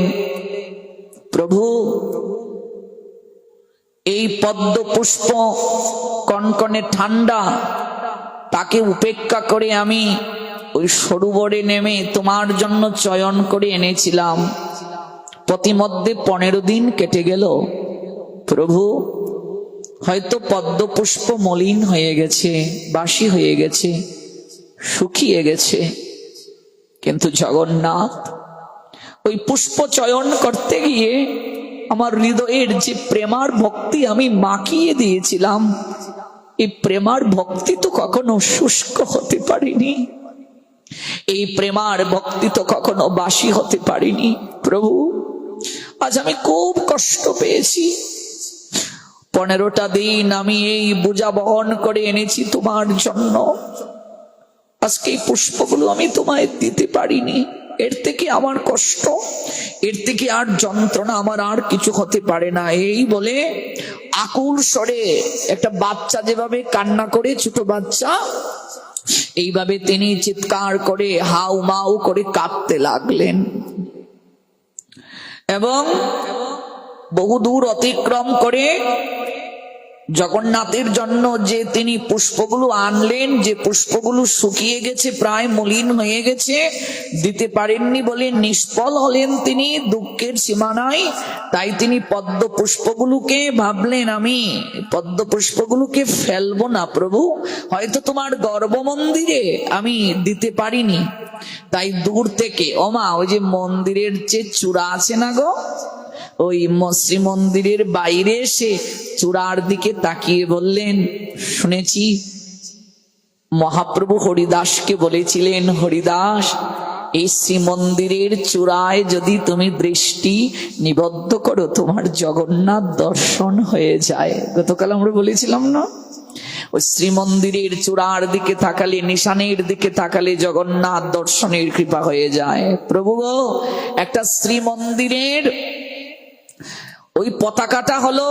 Speaker 1: প্রভু এই পদ্ম পুষ্প কনকনে ঠান্ডা, তাকে উপেক্ষা করে আমি ওই সরোবরে নেমে তোমার জন্য চয়ন করে এনেছিলাম, প্রতিমধ্যে 15 দিন কেটে গেল। প্রভু হয়তো পদ্ম পুষ্প মলিন হয়ে গেছে, বাসি হয়ে গেছে, শুকিয়ে গেছে, কিন্তু জগন্নাথ ওই পুষ্প চয়ন করতে গিয়ে আমার হৃদয়ের যে প্রেমার ভক্তি আমি মাখিয়ে দিয়েছিলাম, এই প্রেমার ভক্তি তো কখনো শুষ্ক হতে পারেনি, এই প্রেমার ভক্তি তো কখনো বাসি হতে পারেনি। প্রভু আজ আমি খুব কষ্ট পেয়েছি, 15টা দিন আমি এই বোঝা বহন করে এনেছি তোমার জন্য, আজকে এই পুষ্পগুলো আমি তোমায় দিতে পারিনি, এর থেকে আমার কষ্ট, এর থেকে আর যন্ত্রণা আমার আর কিছু হতে পারে না। এই বলে আকুল স্বরে, একটা বাচ্চা যেভাবে কান্না করে, ছোট বাচ্চা, এইভাবে তিনি চিৎকার করে হাউ মাউ করে কাঁদতে লাগলেন। এবং বহুদূর অতিক্রম করে জগন্নাথের জন্য যে তিনি পুষ্পগুলো আনলেন, যে পুষ্পগুলো শুকিয়ে গেছে, প্রায় মলিন হয়ে গেছে, দিতে পারেননি বলে নিষ্ফল হলেন তিনি, দুঃখের সীমানায়। তাই তিনি পদ্ম পুষ্পগুলোকে ভাবলেন, আমি পদ্ম পুষ্পগুলোকে ফেলবো না প্রভু, হয়তো তোমার গর্ভ মন্দিরে আমি দিতে পারিনি। তাই দূর থেকে, ওমা ওই যে মন্দিরের যে চূড়া আছে না গো, ওই শ্রী মন্দিরের বাইরে এসে চূড়ার দিকে তাকিয়ে বললেন, শুনেছি মহাপ্রভু হরিদাসকে বলেছিলেন, হরিদাস এই শ্রীমন্দিরের চূড়ায় যদি তুমি দৃষ্টি নিবদ্ধ করো তোমার জগন্নাথ দর্শন হয়ে যায়। গতকাল আমরা বলেছিলাম না, ওই শ্রীমন্দিরের চূড়ার দিকে তাকালে, নিশানের দিকে তাকালে জগন্নাথ দর্শনের কৃপা হয়ে যায়। প্রভু গো, একটা শ্রীমন্দিরের ওই পতাকাটা হলো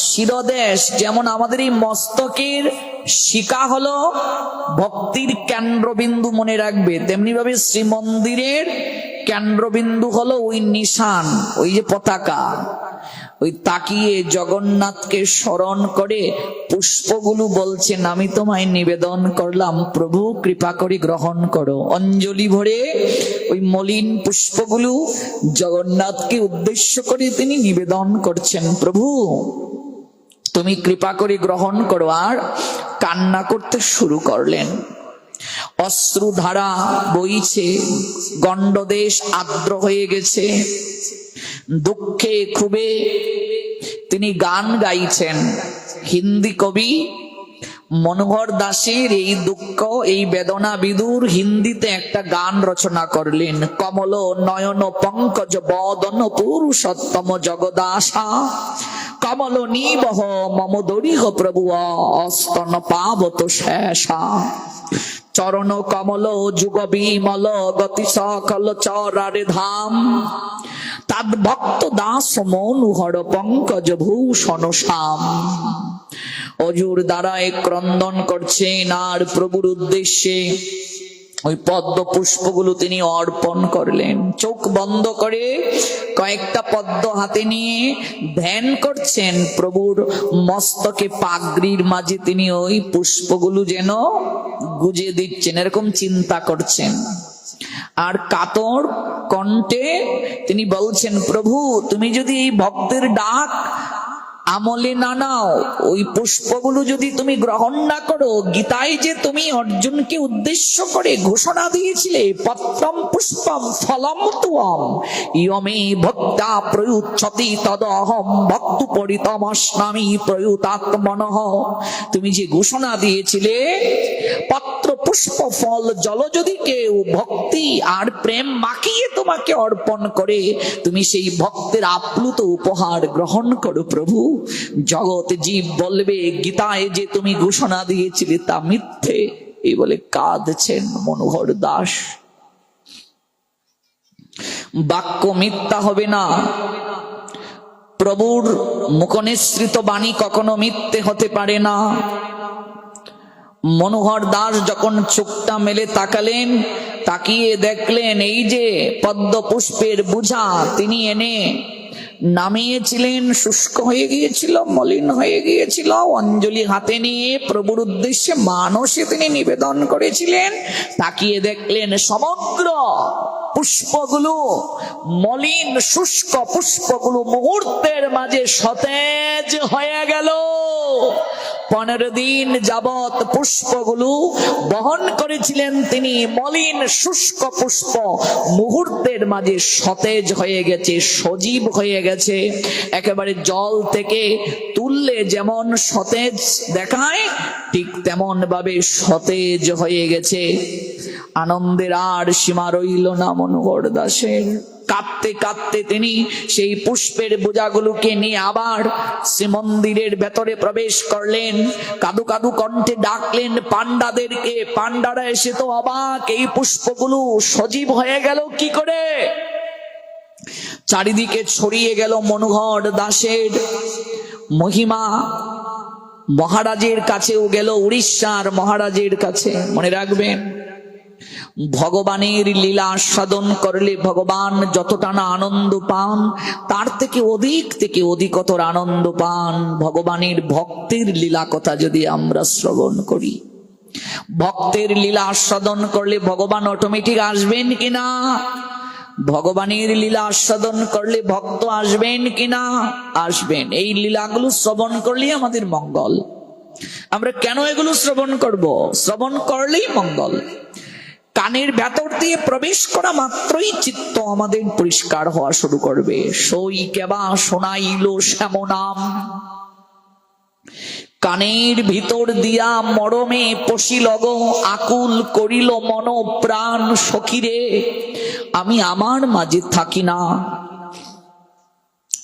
Speaker 1: শিরদেশ, যেমন আমাদের এই মস্তকের শিকা হলো ভক্তির কেন্দ্রবিন্দু, মনে রাখবে, তেমনি ভাবে শ্রীমন্দিরের কেন্দ্রবিন্দু হলো ওই নিশান, ওই যে পতাকা। ওই তাকিয়ে জগন্নাথকে স্মরণ করে পুষ্পগুলো বলছেন, আমি তোমায় নিবেদন করলাম প্রভু, কৃপা করে গ্রহণ করো। অঞ্জলি ভরে ওই মলিন পুষ্পগুলো জগন্নাথকে উদ্দেশ্য করে তিনি নিবেদন করছেন, প্রভু তুমি কৃপা করে গ্রহণ করো। আর কান্না করতে শুরু করলেন, অশ্রুধারা বইছে, গণ্ডদেশ আর্দ্র হয়ে গেছে, দুঃখে খুবই তিনি গান গাইছেন। হিন্দি কবি মনোহর দাসের এই দুঃখ, এই বেদনা বিদুর হিন্দিতে একটা গান রচনা করলেন। কমল নয়ন পঙ্কজ বদন পুরুষোত্তম জগদাসা, কমল নিবহ মম দরিহ প্রভু অস্তন পাবত শেষা, চরণ কমল যুগ বিমল গতি সকল চরারে ধাম, তাদ ভক্ত দাস মনোহর পঙ্কজ ভূষণ শ্যাম। অজুর দ্বারায় ক্রন্দন করছেন আর প্রভুর উদ্দেশ্যে ওই পদ্ম পুষ্পগুলো তিনি অর্পণ করলেন। চোখ বন্ধ করে কয়েকটা পদ্ম হাতে নিয়ে ধ্যান করছেন, প্রভুর মস্তকে পাগড়ির মাঝে তিনি ওই পুষ্পগুলো যেন গুজে দিচ্ছেন, এরকম চিন্তা করছেন। আর কাতর কণ্ঠে তিনি বলছেন, প্রভু তুমি যদি এই ভক্তের ডাক আমলে না নাও, ওই পুষ্পগুলো যদি তুমি গ্রহণ না করো, গীতায় যে তুমি অর্জুনকে উদ্দেশ্য করে ঘোষণা দিয়েছিলে, পত্রম পুষ্পম ফলম তুয়ম ইয়মে ভক্তা প্রয়ুচ্ছতি তদহম ভক্তু পরিতমস্নামি প্রয়ুতাত্মনঃ, তুমি যে ঘোষণা দিয়েছিলে পত্র পুষ্প ফল জল যদি কেউ ভক্তি আর প্রেম মাখিয়ে তোমাকে অর্পণ করে, তুমি সেই ভক্তের আপ্লুত উপহার গ্রহণ করো প্রভু। জগৎ জীব বলবে গীতায় যে তুমি ঘোষণা দিয়েছিলে তা মিথ্যে, এই বলে কাঁদছেন মনোহর দাস। বাক্য মিথ্যা হবে না, প্রভুর মুখনিসৃত বাণী কখনো মিথ্যে হতে পারে না। মনোহর দাস যখন চোখটা মেলে তাকালেন, তাকিয়ে দেখলেন এই যে পদ্ম পুষ্পের বোঝা তিনি এনে নামিয়েছিলেন, শুষ্ক হয়ে গিয়েছিল, মলিন হয়ে গিয়েছিল। অঞ্জলি হাতে নিয়ে প্রভুর উদ্দেশ্যে মানসে তিনি নিবেদন করেছিলেন। তাকিয়ে দেখলেন সমগ্র পুষ্পগুলো, মলিন শুষ্ক পুষ্পগুলো মুহূর্তের মাঝে সতেজ হয়ে গেল। 15 দিন যাবৎ পুষ্পগুলো বহন করেছিলেন তিনি, মলিন শুষ্ক পুষ্প মুহূর্তের মাঝে সতেজ হয়ে গেছে, সজীব হয়ে গেছে। একেবারে জল থেকে তুললে যেমন সতেজ দেখায়, ঠিক তেমন ভাবে সতেজ হয়ে গেছে। আনন্দের আর সীমা রইল না মনোহর দাসের। কাঁদতে কাঁদতে তিনি সেই পুষ্পের বোঝাগুলোকে নিয়ে আবার শ্রীমন্দিরের ভেতরে প্রবেশ করলেন। কাদু কাদু কণ্ঠে ডাকলেন পান্ডাদেরকে। পান্ডারা এসে তো অবাক, এই পুষ্পগুলো সজীব হয়ে গেল কি করে? চারিদিকে ছড়িয়ে গেল মনোহর দাসের মহিমা। মহারাজের কাছেও গেল, উড়িষ্যার মহারাজের কাছে। মনে রাখবেন ভগবানের লীলা আস্বাদন করলে ভগবান যতটা না আনন্দ পান, তার থেকে অধিকতর আনন্দ পান ভগবানের ভক্তের লীলা কথা যদি আমরা শ্রবণ করি। ভক্তের লীলা আস্বাদন করলে ভগবান অটোমেটিক আসবেন কিনা? ভগবানের লীলা আস্বাদন করলে ভক্ত আসবেন কিনা? আসবেন। এই লীলাগুলো শ্রবণ করলেই আমাদের মঙ্গল। আমরা কেন এগুলো শ্রবণ করব? শ্রবণ করলেই মঙ্গল। কানের ভেতর দিয়ে প্রবেশ করা মাত্রই চিত্ত আমাদের পরিষ্কার হওয়া শুরু করবে। সই কেবা শোনাইল শ্যামনাম, কানের ভিতর দিয়া মরমে পশিল গো, আকুল করিল মন প্রাণ সখিরে, আমি আমার মাঝে থাকি না,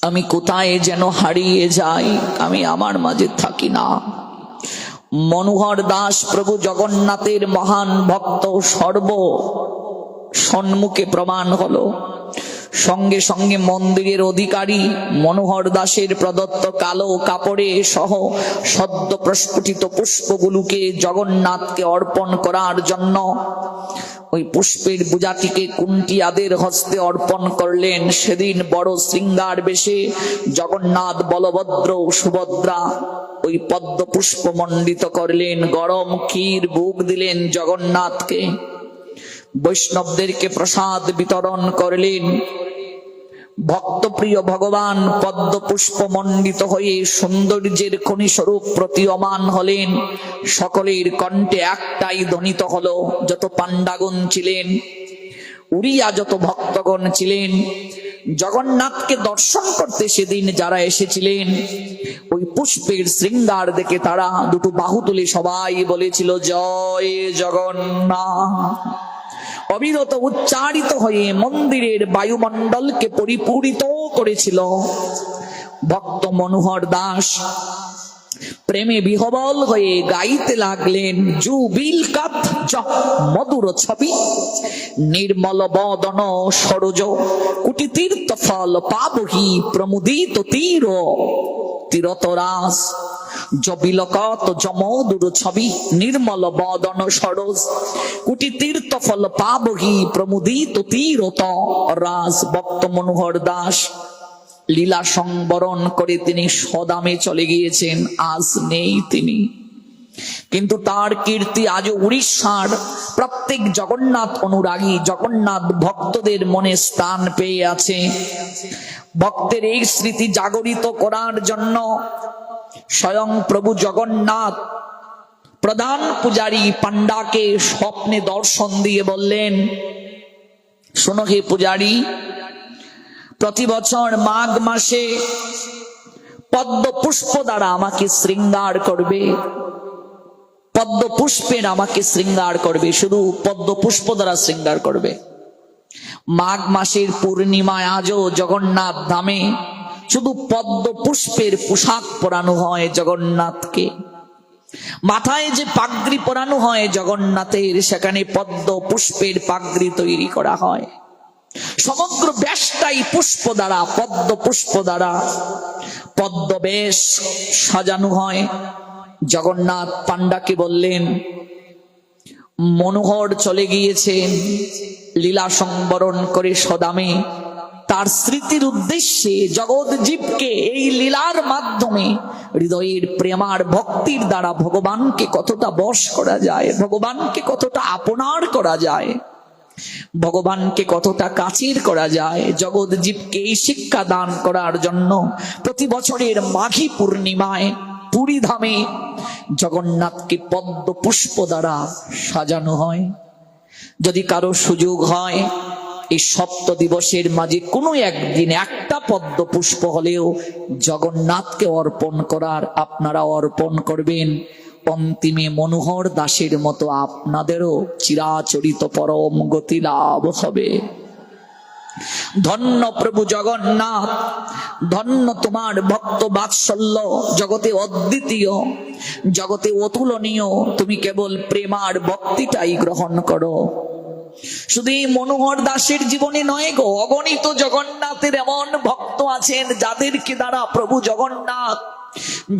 Speaker 1: আমি কোথায় যেন হারিয়ে যাই, আমি আমার মাঝে থাকি না। মনোহর দাস প্রভু জগন্নাথের মহান ভক্ত সর্ব সম্মুখে প্রমাণ হলো। সঙ্গে সঙ্গে মন্দিরের অধিকারী মনোহর দাসের প্রদত্ত কালো কাপড়ে সহ সদ্য প্রস্ফুটিত পুষ্পগুলোকে জগন্নাথকে অর্পণ করার জন্য ওই পুষ্পের বুঝাটিকে কুন্তিয়াদের হস্তে অর্পণ করলেন। সেদিন বড় শৃঙ্গার বেশে জগন্নাথ, বলভদ্র, সুভদ্রা ওই পদ্ম পুষ্প মণ্ডিত করলেন। গরম ক্ষীর ভোগ দিলেন জগন্নাথকে, বৈষ্ণবদেরকে প্রসাদ বিতরণ করলেন। ভক্তপ্রিয় ভগবান পদ্ম পুষ্প মণ্ডিত হয়ে সৌন্দর্যের খনি স্বরূপ প্রতীয়মান হলেন। সকলের কণ্ঠে একটাই ধ্বনিত হলো, যত পাণ্ডাগণ ছিলেন, উড়িয়া যত ভক্তগণ ছিলেন, জগন্নাথকে দর্শন করতে সেদিন যারা এসেছিলেন, ওই পুষ্পের শৃঙ্গার দেখে তারা দুটো বাহু তুলে সবাই বলেছিল, জয় জগন্নাথ। অবিরত উচ্চারিত হয়ে মন্দিরের বায়ুমণ্ডলকে পরিপূরিত করেছিল। ভক্ত মনোহর দাস প্রেমে বিহবল হয়ে গাইতে লাগলেন, জুবিল কাত মধুর ছবি, নির্মল বদন সরোজ, কুটি তীর্থ ফল পাবহি, প্রমুদিত তীর তীরতরাস, জবিলকত জমদুর ছবি, নির্মল বদন সরোজ, কুটি তীর্থ ফল পাবহি, প্রমুদিত তীরত রাস। ভক্ত মনোহর দাস লীলা সংবরণ করে তিনি সদামে চলে গিয়েছেন, আজ নেই তিনি। কিন্তু তার কীর্তি আজও উড়িষ্যার প্রত্যেক জগন্নাথ অনুরাগী, জগন্নাথ ভক্তদের মনে স্থান পেয়ে আছে। ভক্তের এই স্মৃতি জাগরিত করার জন্য স্বয়ং প্রভু জগন্নাথ প্রধান পূজারী পান্ডাকে স্বপ্নে দর্শন দিয়ে বললেন, শোনো হে পূজারী, প্রতি বছর মাঘ মাসে পদ্ম পুষ্প দ্বারা আমাকে শৃঙ্গার করবে, পদ্ম পুষ্পের আমাকে শৃঙ্গার করবে, শুধু পদ্ম পুষ্প দ্বারা শৃঙ্গার করবে। মাঘ মাসের পূর্ণিমায় আজও জগন্নাথ ধামে শুধু পদ্ম পুষ্পের পোশাক পরানো হয় জগন্নাথকে। মাথায় যে পাগড়ি পরানো হয় জগন্নাথের, সেখানে পদ্ম পুষ্পের পাগড়ি তৈরি করা হয়। সমগ্র বেশটাই পুষ্প দ্বারা, পদ্ম পুষ্প দ্বারা পদ্ম বেশ সাজানো হয়। জগন্নাথ পান্ডাকে বললেন, মনোহর চলে গিয়েছেন লীলা সংবরণ করে সদামে, তার স্মৃতির উদ্দেশ্যে জগৎ জীবকে এই লীলার মাধ্যমে হৃদয়ের প্রেমার ভক্তির দ্বারা ভগবানকে কতটা বশ করা যায়, ভগবানকে কতটা আপনার করা যায়, ভগবানকে কতটা কাছের করা যায়, জগৎ জীবকে এই শিক্ষা দান করার জন্য প্রতি বছরের মাঘী পূর্ণিমায় পুরী ধামে জগন্নাথকে পদ্ম পুষ্প দ্বারা সাজানো হয়। যদি কারো সুযোগ হয় এই সপ্ত দিবসের মাঝে কোনো একদিন একটা পদ্ম পুষ্প হলেও জগন্নাথকে অর্পণ করার, আপনারা অর্পণ করবেন। অন্তিমে মনোহর দাসের মতো আপনাদেরও চিরাচরিত পরম গতি লাভ হবে। ধন্য প্রভু জগন্নাথ, ধন্য তোমার ভক্ত বাৎসল্য, জগতে অদ্বিতীয়, জগতে অতুলনীয়। তুমি কেবল প্রেমার ভক্তিটাই গ্রহণ করো। শুধু এই মনোহর দাসের জীবনে নয় গো, অগণিত জগন্নাথের এমন ভক্ত আছেন যাদেরকে দ্বারা প্রভু জগন্নাথ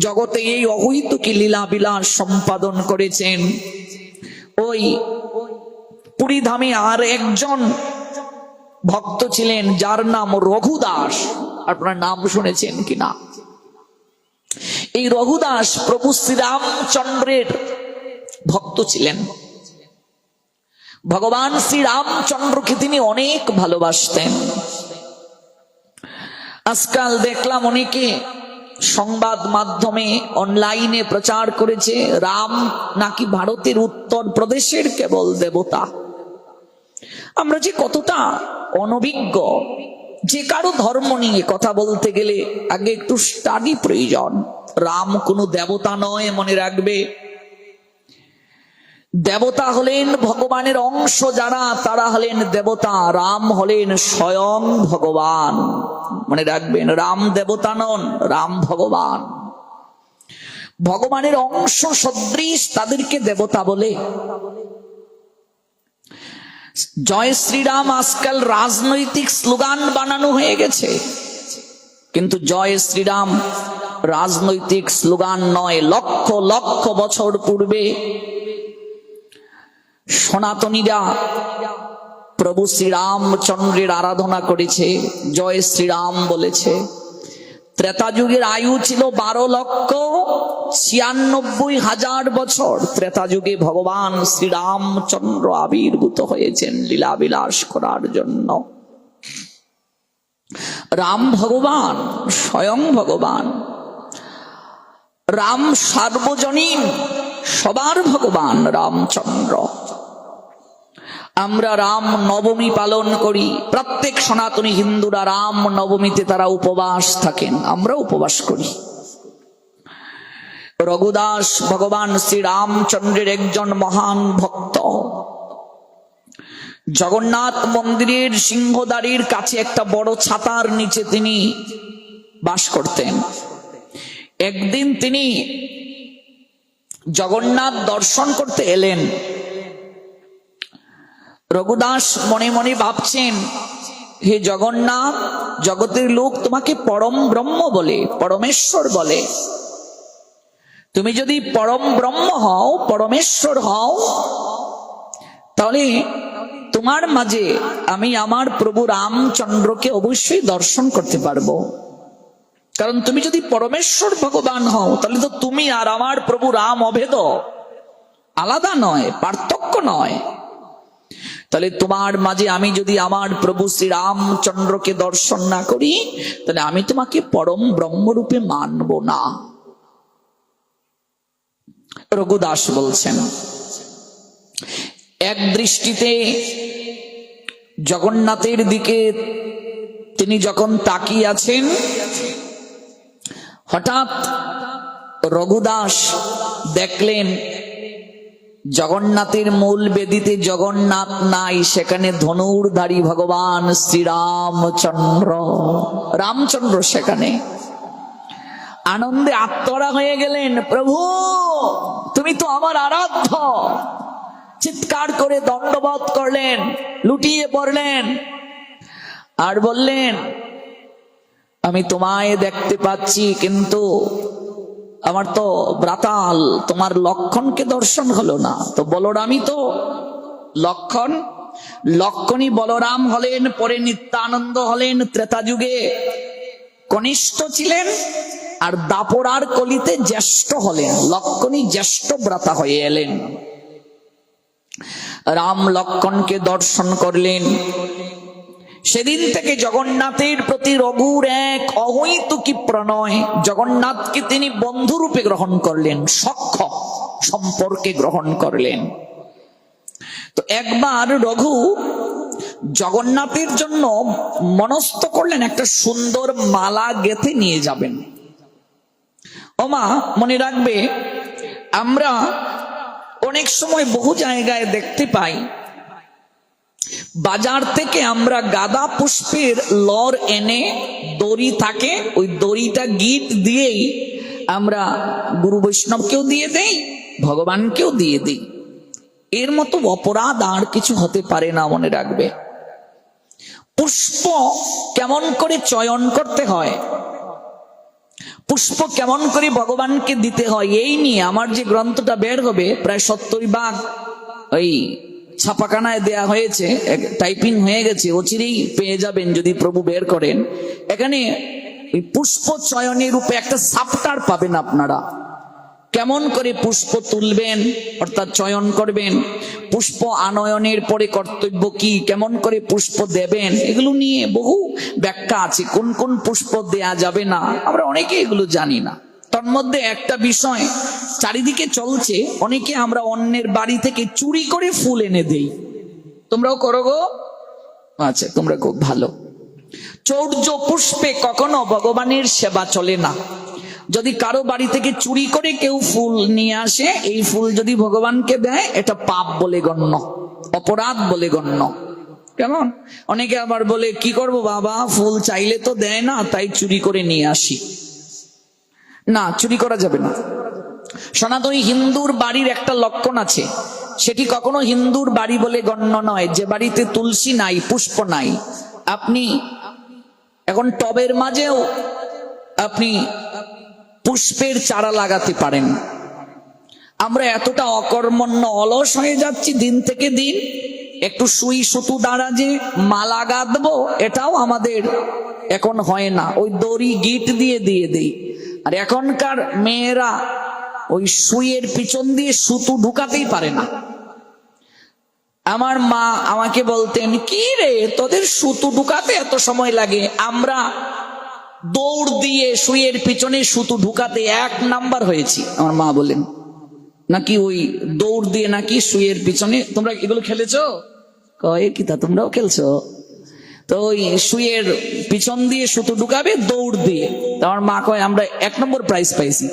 Speaker 1: জগতে এই অহৈতুকী লীলা বিলাস সম্পাদন করেছেন। ওই পুরী ধামে আর একজন ভক্ত ছিলেন যার নাম রঘুদাস। আপনার নাম শুনেছেন কিনা? এই রঘুদাস প্রভু শ্রীরামচন্দ্রের ভক্ত ছিলেন। ভগবান শ্রীরামচন্দ্রকে তিনি অনেক ভালোবাসতেন। আজকাল দেখলাম অনেকে সংবাদ মাধ্যমে অনলাইনে প্রচার করেছে রাম নাকি ভারতের উত্তর প্রদেশের কেবল দেবতা। আমরা যে কতটা অনভিজ্ঞ, যে কারো ধর্ম নিয়ে কথা বলতে গেলে আগে একটু স্টাডি প্রয়োজন। রাম কোনো দেবতা নয়, মনে রাখবে। দেবতা হলেন ভগবানের অংশ যারা, তারা হলেন দেবতা। রাম হলেন স্বয়ং ভগবান, মনে রাখবেন। রাম দেবতা নন, রাম ভগবান। ভগবানের অংশ সদৃশ তাদেরকে দেবতা বলে। জয় শ্রীরাম আজকাল রাজনৈতিক স্লোগান বানানো হয়ে গেছে, কিন্তু জয় শ্রীরাম রাজনৈতিক স্লোগান নয়। লক্ষ লক্ষ বছর পূর্বে সনাতনীরা প্রভু শ্রীরামচন্দ্রের আরাধনা করেছে, জয় শ্রীরাম বলেছে। ত্রেতা যুগের আয়ু ছিল 12,96,000 বছর। ত্রেতা যুগে ভগবান শ্রীরামচন্দ্র আবির্ভূত হয়েছেন লীলা বিলাস করার জন্য। রাম ভগবান, স্বয়ং ভগবান। রাম সার্বজনীন, সবার ভগবান রামচন্দ্র। আমরা রাম নবমী পালন করি। প্রত্যেক সনাতনী হিন্দুরা রাম নবমীতে তারা উপবাস থাকেন, আমরা উপবাস করি। রঘুদাস ভগবান শ্রী রামচন্দ্রের একজন মহান ভক্ত। জগন্নাথ মন্দিরের সিংহদ্বারের কাছে একটা বড় ছাতার নিচে তিনি বাস করতেন। একদিন তিনি জগন্নাথ দর্শন করতে এলেন। রঘুদাস মনে মনে ভাবছেন, হে জগন্নাথ, জগতের লোক তোমাকে পরম ব্রহ্ম বলে, পরমেশ্বর বলে। তুমি যদি পরম ব্রহ্ম হও, পরমেশ্বর হও, তাহলে তোমার মাঝে আমি আমার প্রভু রামচন্দ্রকে অবশ্যই দর্শন করতে পারবো। কারণ তুমি যদি পরমেশ্বর ভগবান হও, তাহলে তো তুমি আর আমার প্রভু রাম অভেদ, আলাদা নয়, পার্থক্য নয়। তাহলে তোমার মাঝে আমি যদি আমার প্রভু শ্রী রামচন্দ্রকে দর্শন না করি, তাহলে আমি তোমাকে পরম ব্রহ্মরূপে মানব না। রঘুদাস বলছেন, এক দৃষ্টিতে জগন্নাথের দিকে তিনি যখন তাকিয়ে আছেন, হঠাৎ রঘুদাস দেখলেন জগন্নাথের মূল বেদিতে জগন্নাথ নাই, সেখানে ধনুর্ধারী ভগবান শ্রীরামচন্দ্র, রামচন্দ্র সেখানে। আনন্দে আত্মরা হয়ে গেলেন, প্রভু তুমি তো আমার আরাধ্য। চিৎকার করে দণ্ডবোধ করলেন, লুটিয়ে পড়লেন আর বললেন, আমি তোমায় দেখতে পাচ্ছি, কিন্তু আমার তো ব্রাতাল তোমার লক্ষণকে দর্শন হলো না। তো বলরামই তো লক্ষণ, লক্ষণই বলরাম হলেন, পরে নিত্যানন্দ হলেন। ত্রেতা যুগে কনিষ্ঠ ছিলেন, আর দাপরার কলিতে জ্যেষ্ঠ হলেন। লক্ষণই জ্যেষ্ঠ ব্রাতা হয়ে এলেন। রাম লক্ষণকে দর্শন করলেন। সেদিন থেকে জগন্নাথের প্রতি রঘুর এক অহৈতুকী প্রণয়। জগন্নাথকে তিনি বন্ধুরূপে গ্রহণ করলেন, সখ্য সম্পর্কে গ্রহণ করলেন। তো একবার রঘু জগন্নাথের জন্য মনস্থ করলেন একটা সুন্দর মালা গেঁথে নিয়ে যাবেন। ওমা, মনে রাখবে, আমরা অনেক সময় বহু জায়গায় দেখতে পাই, বাজার থেকে আমরা গাঁদা পুষ্পের লর এনে, দড়ি থাকে, ওই দড়িটা গিট দিয়েই আমরা গুরু বৈষ্ণবকেও দিয়ে দেই, ভগবানকেও দিয়ে দিই। এর মতো অপরাধ আর কিছু হতে পারে না, মনে রাখবে। পুষ্প কেমন করে চয়ন করতে হয়, পুষ্প কেমন করে ভগবানকে দিতে হয়, এই নিয়ে আমার যে গ্রন্থটা বের হবে, প্রায় 70 ভাগ ওই ছাপাখানায় দেয়া হয়েছে, টাইপিং হয়ে গেছে, অচিরেই পেয়ে যাবেন যদি প্রভু বের করেন। এখানে পুষ্প চয়নের রূপে একটা সাপ্টার পাবেন আপনারা। কেমন করে পুষ্প তুলবেন অর্থাৎ চয়ন করবেন, পুষ্প আনয়নের পরে কর্তব্য কি, কেমন করে পুষ্প দেবেন, এগুলো নিয়ে বহু ব্যাখ্যা আছে। কোন কোন পুষ্প দেয়া যাবে না আমরা অনেকে এগুলো জানি না। তার মধ্যে একটা বিষয় চারিদিকে চলছে, অনেকে আমরা অন্যের বাড়ি থেকে চুরি করে ফুল এনে দেই। তোমরাও করো গো? আচ্ছা, তোমরা খুব ভালো। চৌর্য পুষ্পে কখনো ভগবানের সেবা চলে না। যদি কারো বাড়ি থেকে চুরি করে কেউ ফুল নিয়ে আসে, এই ফুল যদি ভগবানকে দেয় এটা পাপ বলে গণ্য, অপরাধ বলে গণ্য। কেমন? অনেকে আবার বলে কি করব বাবা, ফুল চাইলে তো দেয় না, তাই চুরি করে নিয়ে আসি। না, চুরি করা যাবে না। সনাতনী হিন্দুর বাড়ির একটা লক্ষণ আছে, সেটি কখনো হিন্দুর বাড়ি বলে গণ্য নয় যে বাড়িতে তুলসী নাই, পুষ্প নাই। আপনি এখন টবের মাঝেও আপনি পুষ্পের চারা লাগাতে পারেন। আমরা এতটা অকর্মণ্য অলস হয়ে যাচ্ছি দিন থেকে দিন। একটু সুই সুতু দ্বারা যে মালা গাঁথবো এটাও আমাদের এখন হয় না, ওই দড়ি গিট দিয়ে দিয়ে দেই। আর এখনকার মেয়েরা ওই সুইয়ের পিছন দিয়ে সুতু ঢুকাতেই পারে না। আমার মা আমাকে বলতেন, কি রে তোদের সুতু ঢুকাতে এত সময় লাগে? আমরা দৌড় দিয়ে সুইয়ের পিছনে সুতু ঢুকাতে 1 নাম্বার হয়েছি। আমার মা বলেন নাকি ওই দৌড় দিয়ে নাকি সুইয়ের পিছনে, তোমরা এগুলো খেলেছো? কয় কি তা তোমরাও খেলছো? তো ওই সুইয়ের পিছন দিয়ে সুতো ঢুকাবে দৌড় দিয়ে। আমার মা কয় আমরা 1 নম্বর প্রাইজ পাইছি,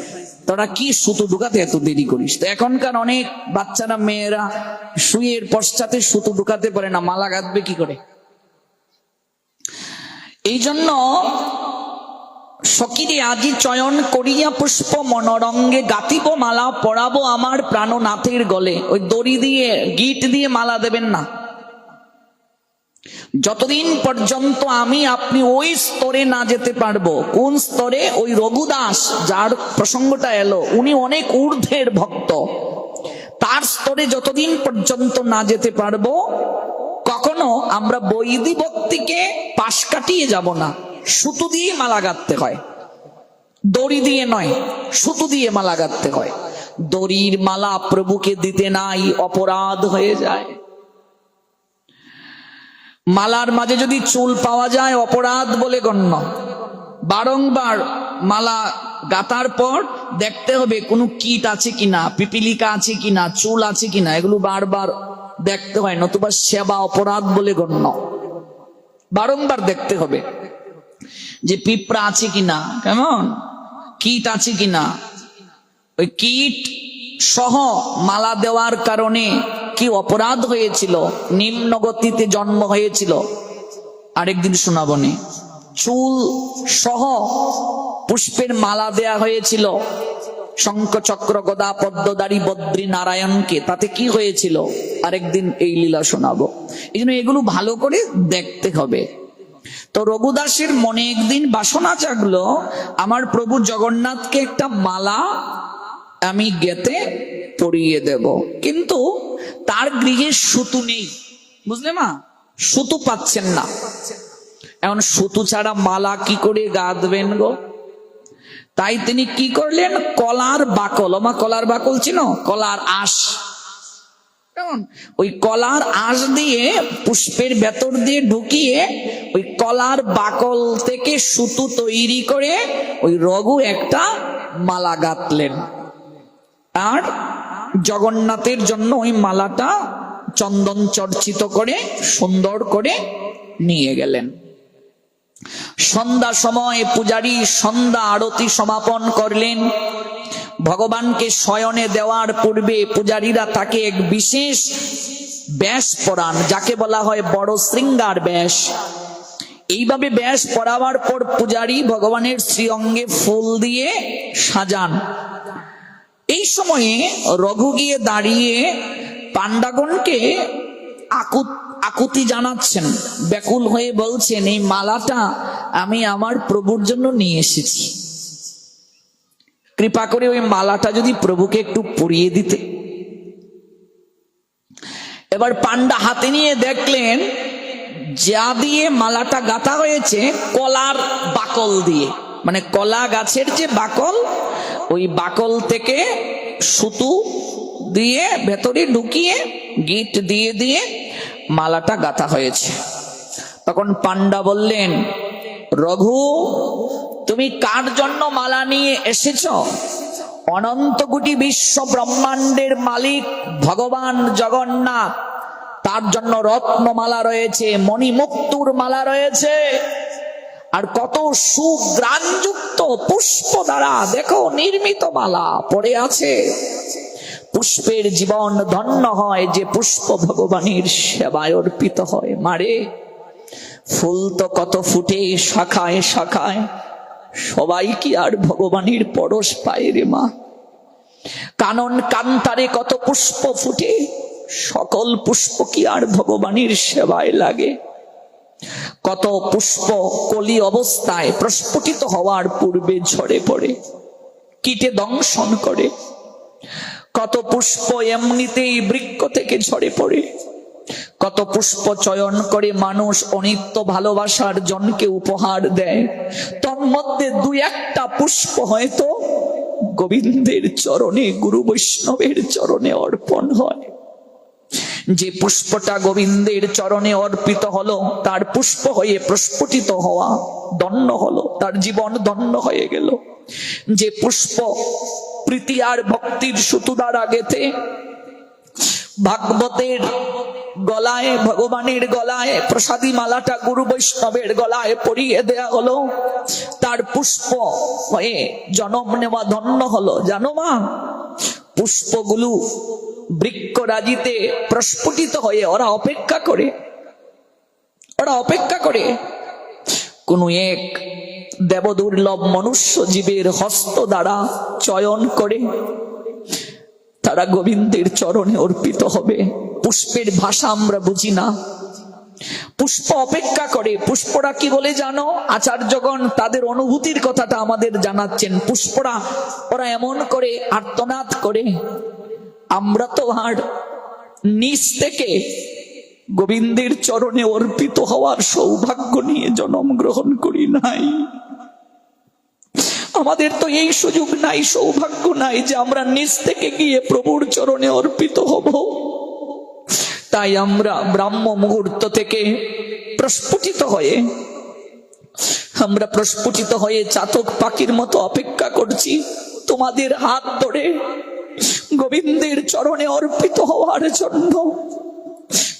Speaker 1: তোরা কি সুতো ঢুকাতে এত দেরি করিস? তো এখনকার অনেক বাচ্চারা মেয়েরা সুইয়ের পশ্চাতে সুতো ঢুকাতে পারে না, মালা গাঁথবে কি করে? এই জন্য সকিরে আজি চয়ন করিয়া পুষ্প মনোরঙ্গে গাঁথিব মালা পরাবো আমার প্রাণনাথের গলে। ওই দড়ি দিয়ে গিট দিয়ে মালা দেবেন না। যতদিন পর্যন্ত আমি আপনি ওই স্তরে না যেতে পারবো। কোন স্তরে? ওই রঘুদাস যার প্রসঙ্গটা এলো, উনি অনেক ঊর্ধ্বের ভক্ত, তার স্তরে যতদিন পর্যন্ত না যেতে পারবো কখনো আমরা বৈদিক ভক্তিকে পাশ কাটিয়ে যাব না। সুতো দিয়ে মালা গাঁথতে হয়, দড়ি দিয়ে নয়, সুতো দিয়ে মালা গাঁথতে হয়। দড়ির মালা প্রভুকে দিতে নাই, অপরাধ হয়ে যায়। মালার মাঝে যদি চুল পাওয়া যায় অপরাধ বলে গণ্য। বারংবার মালা গাঁথার পর দেখতে হবে কোনো কীট আছে কিনা, পিপিলিকা আছে কিনা, চুল আছে কিনা, এগুলো বারবার দেখতে হয়, নতুবা সেবা অপরাধ বলে গণ্য। বারংবার দেখতে হবে যে পিঁপড়া আছে কিনা, কেমন কীট আছে কিনা। ওই কীট সহ মালা দেওয়ার কারণে কি অপরাধ হয়েছিল, নিম্ন গতিতে জন্ম হয়েছিল, আরেকদিন শোনাবনি। চুল সহ পুষ্পের মালা দেয়া হয়েছিল শঙ্খ চক্র গদা পদ্মধারী বদ্রী নারায়ণকে, তাতে কি হয়েছিল আরেকদিন এই লীলা শোনাবো। এই জন্য এগুলো ভালো করে দেখতে হবে। তো রঘুদাসের মনে একদিন বাসনা জাগলো, আমার প্রভু জগন্নাথকে একটা মালা আমি গেতে পরিয়ে দেব, কিন্তু তার গৃহে সুতো নেই, বুঝলে মা, সুতো পাচ্ছেন না। এখন সুতো ছাড়া মালা কি করে গাঁথবেন গো? তাই তিনি কি করলেন, কলার বাকল, মা কলার বাকল চিনো? কলার আঁশ, কেমন ওই কলার আঁশ দিয়ে পুষ্পের ভেতর দিয়ে ঢুকিয়ে ওই কলার বাকল থেকে সুতো তৈরি করে ওই রঘু একটা মালা গাঁথলেন। আর জগন্নাথের জন্য ওই মালাটা চন্দন চর্চিত করে সুন্দর করে নিয়ে গেলেন। সন্ধ্যা সময় পূজারী সন্ধ্যা আরতি সমাপন করলেন। ভগবানকে শয়নে দেওয়ার পূর্বে পূজারীরা তাকে এক বিশেষ বেশ পরান, যাকে বলা হয় বড় শৃঙ্গার বেশ। এইভাবে বেশ পরাবার পর পূজারী ভগবানের শ্রীঅঙ্গে ফুল দিয়ে সাজান। এই সময়ে রঘু গিয়ে দাঁড়িয়ে পাণ্ডাগণকে আকুতি জানাচ্ছেন, ব্যাকুল হয়ে বলছেন, এই মালাটা আমি আমার প্রভুর জন্য নিয়ে এসেছি, কৃপা করে ওই মালাটা যদি প্রভুকে একটু পরিয়ে দিতে। এবার পান্ডা হাতে নিয়ে দেখলেন যা দিয়ে মালাটা গাঁথা হয়েছে কলার বাকল দিয়ে, মানে কলা গাছের যে বাকল, ওই বাকল থেকে সুতো দিয়ে ভেতরে ঢুকিয়ে গিট দিয়ে দিয়ে মালাটা গাঁথা হয়েছে। তখন পান্ডা বললেন, রঘু, তুমি কার জন্য মালা নিয়ে এসেছ? অনন্ত কোটি বিশ্ব ব্রহ্মাণ্ডের মালিক ভগবান জগন্নাথ, তার জন্য রত্নমালা রয়েছে, মণিমুক্তুর মালা রয়েছে, আর কত সুগ্রাণযুক্ত পুষ্প দ্বারা দেখো নির্মিত মালা পড়ে আছে। পুষ্পের জীবন ধন্য হয় যে পুষ্প ভগবানের সেবায় অর্পিত হয়। মারে, ফুল তো কত ফুটে শাখায় শাখায়, সবাই কি আর ভগবানের পরশ পায় রে মা? কানন কান্তারে কত পুষ্প ফুটে, সকল পুষ্প কি আর ভগবানের সেবায় লাগে? কত পুষ্প কলি অবস্থায় প্রস্ফুটিত হওয়ার পূর্বে ঝরে পড়ে, কীটে দংশন করে। কত পুষ্প এমনিতেই বৃক্ষ থেকে ঝরে পড়ে। কত পুষ্প চয়ন করে মানুষ অনিত্য ভালোবাসার জনকে উপহার দেয়। তন্মধ্যে দুই একটা পুষ্প হয়তো গোবিন্দের চরণে, গুরু বৈষ্ণবের চরণে অর্পণ হয়। যে পুষ্পটা গোবিন্দের চরণে অর্পিত হলো, তার পুষ্প হয়ে প্রস্ফুটিত হওয়া ধন্য হলো, তার জীবন ধন্য হয়ে গেল। যে পুষ্প প্রীতি আর ভক্তির সুতো দ্বারা গেথে ভাগবতের গলায়, ভগবানের গলায় প্রসাদী মালাটা গুরু বৈষ্ণবের গলায় পরিয়ে দেয়া হলো, তার পুষ্প হয়ে জন্ম নেওয়া ধন্য হলো। জানো মা, পুষ্পগুলো বৃক্ষরাজিতে প্রস্ফুটিত হয়ে ওরা অপেক্ষা করে, কোন এক দেবদুর্লভ মনুষ্য জীবের হস্ত দ্বারা চয়ন করে তারা গোবিন্দের চরণে অর্পিত হবে। পুষ্পের ভাষা আমরা বুঝি না, পুষ্প অপেক্ষা করে। পুষ্পরা কি বলে জানো? আচার্যগণ তাদের অনুভূতির কথাটা আমাদের জানাচ্ছেন। পুষ্পরা ওরা এমন করে আর্তনাদ করে, আমরা তো আর নিচ থেকে গোবিন্দের চরণে অর্পিত হওয়ার সৌভাগ্য নিয়ে জন্ম গ্রহণ করি নাই, আমাদের তো এই সুযোগ নাই, সৌভাগ্য নাই যে আমরা নিচ থেকে গিয়ে প্রভুর চরণে অর্পিত হব। তাই আমরা ব্রাহ্ম মুহূর্ত থেকে প্রস্ফুটিত হয়ে চাতক পাখির মতো অপেক্ষা করছি তোমাদের হাত ধরে গোবিন্দের চরণে অর্পিত হওয়ার জন্য।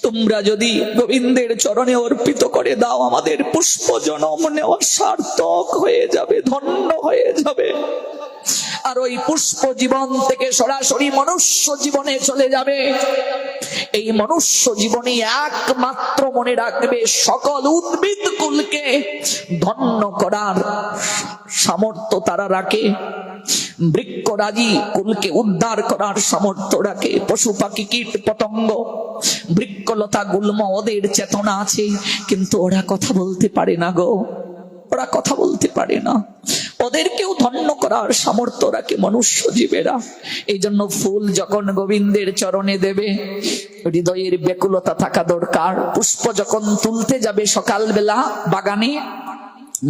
Speaker 1: তোমরা যদি গোবিন্দের চরণে অর্পিত করে দাও, আমাদের পুষ্প জন্ম নেওয়া সার্থক হয়ে যাবে, ধন্য হয়ে যাবে। আর ওই পুষ্প জীবন থেকে সরাসরি মনুষ্য জীবনে চলে যাবে। এই মনুষ্য জীবনে একমাত্র মনে রাখবে, সকল উদ্ভিদ কুলকে ধন্য করার সামর্থ্য তারা রাখে, বৃক্ষরাজি কুলকে উদ্ধার করার সামর্থ্য রাখে। পশু পাখি কীট পতঙ্গ বৃক্ষলতা গুল্ম ওদের চেতনা আছে, কিন্তু ওরা কথা বলতে পারে না গো, ওরা কথা বলতে পারে না। ওদেরকেও ধন্য করার সামর্থ্য রাখে মনুষ্য জীবেরা। এই জন্য ফুল যখন গোবিন্দের চরণে দেবে, হৃদয়ের ব্যাকুলতা থাকা দরকার। পুষ্প যখন তুলতে যাবে সকালবেলা বাগানে,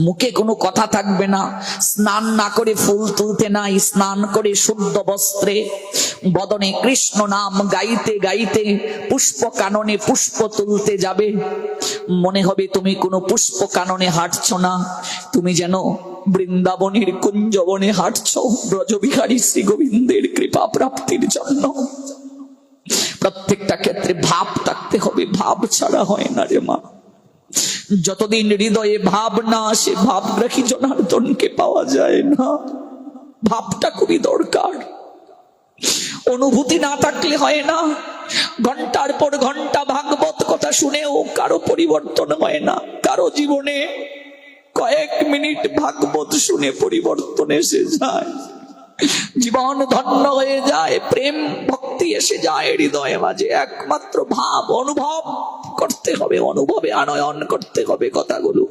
Speaker 1: মুখে কোনো কথা থাকবে না। স্নান না করে ফুল তুলতে নাই, স্নান করে শুদ্ধ বস্ত্রে বদনে কৃষ্ণ নাম গাইতে গাইতে পুষ্প কাননে পুষ্প তুলতে যাবে। মনে হবে তুমি কোনো পুষ্প কাননে হাঁটছো না, তুমি যেন বৃন্দাবনের কুঞ্জবনে হাঁটছো ব্রজবিহারী শ্রী গোবিন্দের কৃপা প্রাপ্তির জন্য। প্রত্যেকটা ক্ষেত্রে ভাব থাকতে হবে, ভাব ছাড়া হয় না রে মা। যতদিন হৃদয়ে ভাব না আসে, ভাবগ্রাহী জনার্দনকে পাওয়া যায় না। ভাবটা খুবই দরকার। অনুভূতি না থাকলে হয় না। ঘন্টার পর ঘন্টা ভাগবত কথা শুনেও কারো পরিবর্তন হয় না। কারো জীবনে কয়েক মিনিট ভাগবত শুনে পরিবর্তন এসে যায়, জীবন ধন্য হয়ে যায়, প্রেম ভক্তি এসে যায় হৃদয়ে মাঝে। একমাত্র ভাব অনুভব করতে হবে, অনুভবে আনয়ন করতে হবে কথাগুলো।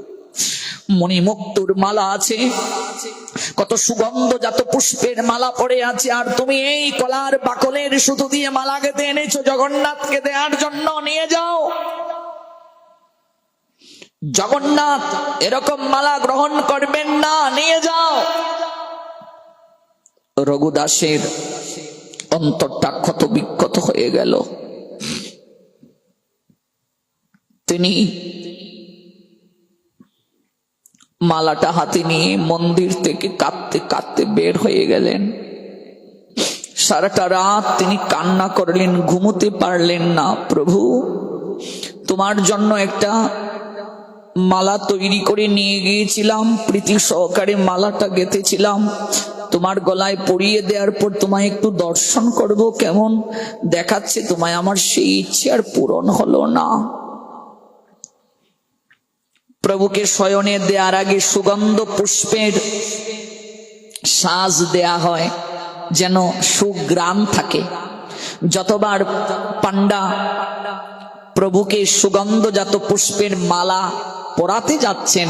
Speaker 1: মণিমুক্তোর মালা আছে, কত সুগন্ধজাত পুষ্পের মালা পড়ে আছে, আর তুমি এই কলার বাকলের সুতো দিয়ে মালা গেঁথে এনেছো জগন্নাথকে দেওয়ার জন্য। নিয়ে যাও। জগন্নাথ এরকম মালা গ্রহণ করবেন না, নিয়ে যাও। রঘুদাসের অন্তরটা ক্ষত বিক্ষত হয়ে গেল। তিনি মালাটা হাতে নিয়ে মন্দির থেকে কাঁদতে কাঁদতে বের হয়ে গেলেন। সারাটা রাত তিনি কান্না করলেন, ঘুমোতে পারলেন না। প্রভু, তোমার জন্য একটা মালা তৈরি করে নিয়ে গিয়েছিলাম, প্রীতি সহকারে মালাটা গেঁথেছিলাম, তোমার গলায় পরিয়ে দেওয়ার পর তোমায় একটু দর্শন করব, কেমন দেখাচ্ছে তোমায়। আমার সেই ইচ্ছে আর পূরণ হলো না। প্রভুকে শয়নে দেওয়ার আগে সুগন্ধ পুষ্পের সাজ দেয়া হয়, যেন সুগ্রাম থাকে। যতবার পান্ডা প্রভুকে সুগন্ধজাত পুষ্পের মালা পরাতে যাচ্ছেন,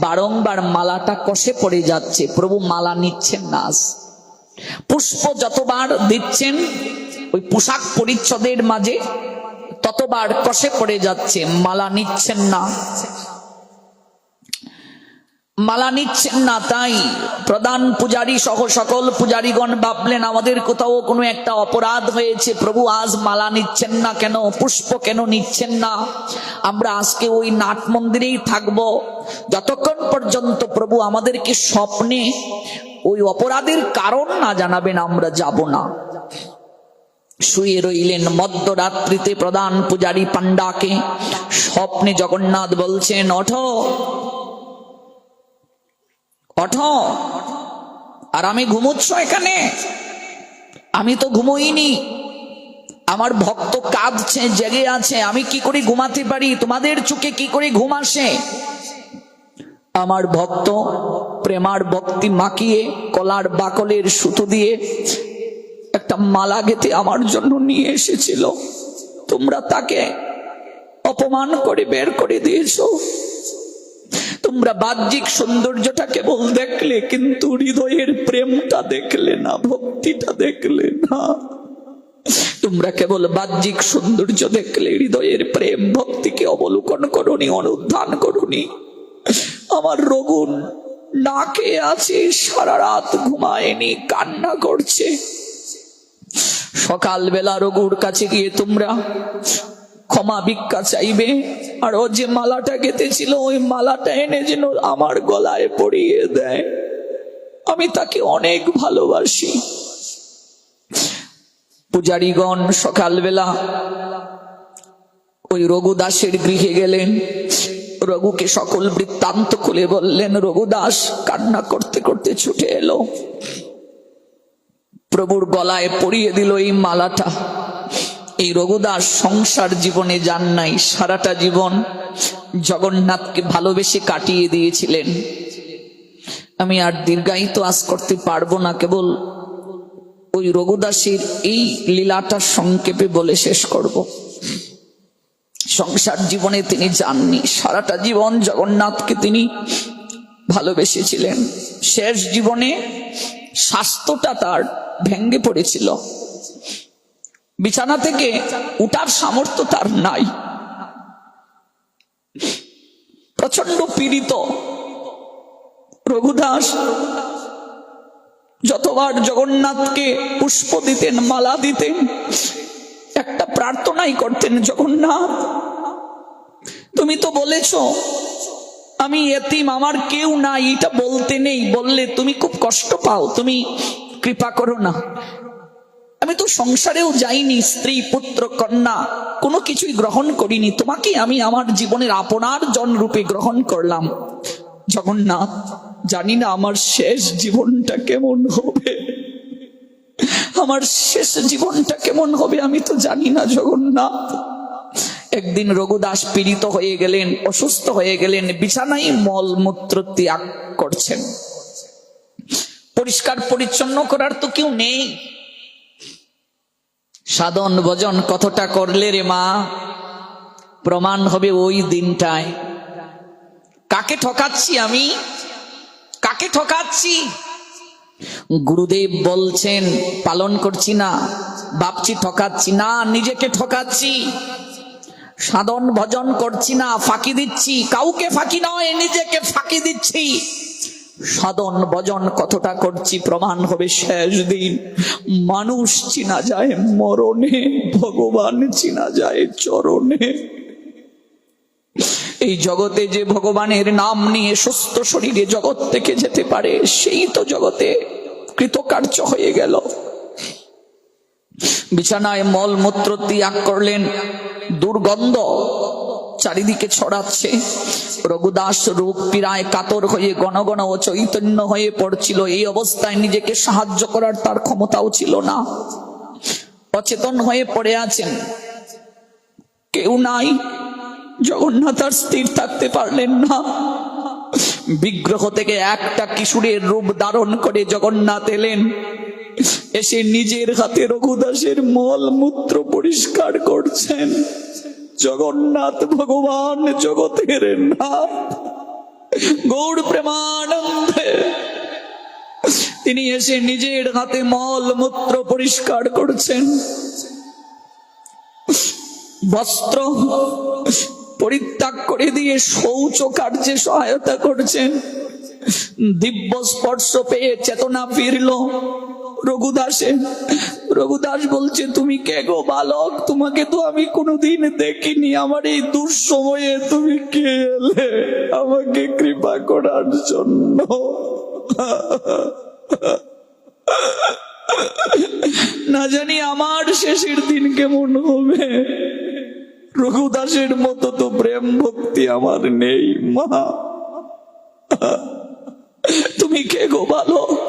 Speaker 1: বারংবার মালাটা কষে পড়ে যাচ্ছে। প্রভু মালা নিচ্ছেন না। পুষ্প যতবার দিচ্ছেন ওই পোশাক পরিচ্ছদের মাঝে, ততবার কষে পড়ে যাচ্ছে, মালা নিচ্ছেন না। মালা নিচ্ছেন না, তাই প্রধান পূজারী সহ সকল পূজারীগণ ভাবলেন আমাদের কোথাও কোনো একটা অপরাধ হয়েছে। প্রভু আজ মালা নিচ্ছেন না কেন, পুষ্প কেন নিচ্ছেন না? আমরা আজকে ওই নাট মন্দিরেই থাকবো, যতক্ষণ পর্যন্ত প্রভু আমাদেরকে স্বপ্নে ওই অপরাধের কারণ না জানাবেন আমরা যাব না। শুয়ে রইলেন। মধ্যরাত্রিতে প্রধান পূজারী পান্ডাকে স্বপ্নে জগন্নাথ বলছেন, ওঠো ওঠো, আর আমি ঘুমোচ্ছ এখানে? আমি তো ঘুমোইনি, আমার ভক্ত কাঁদছে, জেগে আছে, আমি কি করে ঘুমাতে পারি? তোমাদের চোখে কি করে ঘুম আসে? আমার ভক্ত প্রেমার ভক্তি মাখিয়ে কলার বাকলের সুতো দিয়ে একটা মালা গেঁথে আমার জন্য নিয়ে এসেছিল, তোমরা তাকে অপমান করে বের করে দিয়েছো। তোমরা বাহ্যিক সৌন্দর্যটা কেবল দেখলে, কিন্তু হৃদয়ের প্রেমটা দেখলে না, ভক্তিটা দেখলে না। তোমরা কেবল বাহ্যিক সৌন্দর্য দেখলে, হৃদয়ের প্রেম ভক্তিকে অবলোকন করনি, অনুধান করনি। আমার রঘুন না খেয়ে আছে, সারা রাত ঘুমায়নি, কান্না করছে। সকালবেলা রঘুর কাছে গিয়ে তোমরা ক্ষমা ভিক্ষা চাইবে, আর ও যে মালাটা গেঁথেছিল ওই মালাটা এনে যেন আমার গলায় পরিয়ে দেয়। আমি তাকে অনেক ভালোবাসি। পূজারীগণ সকালবেলা ওই রঘুদাসের গৃহে গেলেন, রঘুকে সকল বৃত্তান্ত খুলে বললেন। রঘুদাস কান্না করতে করতে ছুটে এলো, প্রভুর গলায় পরিয়ে দিল এই মালাটা। এই রঘুদাস সংসার জীবনে যান নাই, সারাটা জীবন জগন্নাথকে ভালোবেসে কাটিয়ে দিয়েছিলেন। আমি আর দীর্ঘায়িত আজ করতে পারবো না, কেবল ওই রঘুদাসের এই লীলাটা সংক্ষেপে বলে শেষ করব। সংসার জীবনে তিনি যাননি, সারাটা জীবন জগন্নাথকে তিনি ভালোবেসেছিলেন। শেষ জীবনে স্বাস্থ্যটা তার ভেঙ্গে পড়েছিল, বিছানা থেকে উঠার সামর্থ্য তার নাই, প্রচন্ড পীড়িত। রঘুদাস যতবার জগন্নাথকে পুষ্প দিতেন, মালা দিতেন, একটা প্রার্থনাই করতেন, জগন্নাথ তুমি তো বলেছো আমি এতিম, আমার কেউ নাই, এটা বলতে নেই, বললে তুমি খুব কষ্ট পাও, তুমি কৃপা করো না। আমি তো সংসারেও যাইনি, স্ত্রী পুত্র কন্যা কোনো কিছুই গ্রহণ করিনি, তোমাকে আমি আমার জীবনের আপনার জন রূপে গ্রহণ করলাম। জগন্নাথ জানি না আমার শেষ জীবনটা কেমন হবে, আমার শেষ জীবনটা কেমন হবে আমি তো জানি না জগন্নাথ। একদিন রঘুদাস পীড়িত হয়ে গেলেন, অসুস্থ হয়ে গেলেন, বিছানায় মলমূত্র ত্যাগ করছেন। পরিষ্কার পরিচ্ছন্ন করার তো কেউ নেই। সাধন ভজন কতটা করলে রে মা, প্রমাণ হবে ওই দিনটায়। কাকে ঠকাচ্ছি আমি? কাকে ঠকাচ্ছি? গুরুদেব বলছেন পালন করছি না, ভাবছি ঠকাচ্ছি না, নিজেকে ঠকাচ্ছি। সাধন ভজন করছি না, ফাঁকি দিচ্ছি। কাউকে ফাঁকি নয়, নিজেকে ফাঁকি দিচ্ছি। সাধন ভজন কতটা করছি প্রমাণ হবে শেষ দিন। মানুষ চিনা যায় মরণে, ভগবান চিনা যায় চরণে। এই জগতে যে ভগবানের নাম নিয়ে সুস্থ শরীরে জগৎ থেকে যেতে পারে, সেই তো জগতে কৃতকার্য হয়ে গেল। বিছানায় মল মূত্র ত্যাগ করলেন, দুর্গন্ধ চারিদিকে ছড়াচ্ছে। রঘুদাস রূপ পীড়ায় কাতর হয়ে ঘন ঘন ও চৈতন্য হয়ে পড়ছিল। এই অবস্থায় নিজেকে সাহায্য করার তার ক্ষমতাও ছিল না। অচেতন হয়ে পড়ে আছেন, কেউ নাই। জগন্নাথ আর স্থির থাকতে পারলেন না। বিগ্রহ থেকে একটা কিশোরের রূপ ধারণ করে জগন্নাথ এলেন। এসে নিজের হাতে রঘুদাসের মল মূত্র পরিষ্কার করছেন। জগন্নাথ ভগবান জগতের নাথ, গৌর প্রেমানন্দে তিনি এসে নিজের হাতে মল মূত্র পরিষ্কার করছেন। বস্ত্র পরিত্যাগ করে দিয়ে শৌচ কার্যে সহায়তা করছেন। দিব্য স্পর্শ পেয়ে চেতনা ফিরল রঘুদাসের। রঘুদাস বলছে, তুমি কে গো বালক? তোমাকে তো আমি কোনোদিন দেখিনি। আমার এই দুঃসময়ে তুমি কে এলে আমাকে কৃপা করার জন্য? না জানি আমার শেষের দিন কেমন হবে। রঘুদাসের মতো তো প্রেম ভক্তি আমার নেই মা। তুমি কে গো বালক?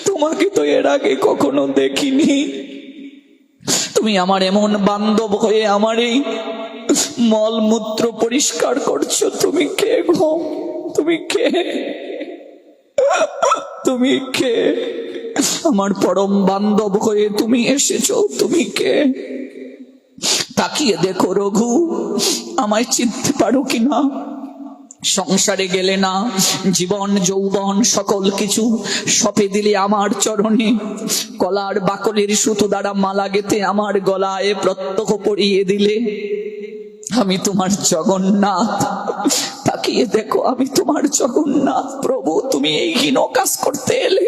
Speaker 1: তোমাকে তো এর আগে কখনো দেখিনি। তুমি আমার এমন বান্ধব হয়ে আমার এই মলমূত্র পরিষ্কার করছো। তুমি কে গো? তুমি কে? তুমি কে? আমার পরম বান্ধব হয়ে তুমি এসেছো। তুমি কে? তাকিয়ে দেখো রঘু, আমায় চিনতে পারো কিনা? সংসারে গেলে না, জীবন যৌবন সকল কিছু সপে দিলে আমার চরণে। কলার বাকলের সুতো দ্বারা মালা গেঁথে আমার গলায় প্রত্যহ পরিয়ে দিলে। আমি তোমার জগন্নাথ। তাকিয়ে দেখো, আমি তোমার জগন্নাথ। প্রভু, তুমি এই হীন কাজ করতে এলে,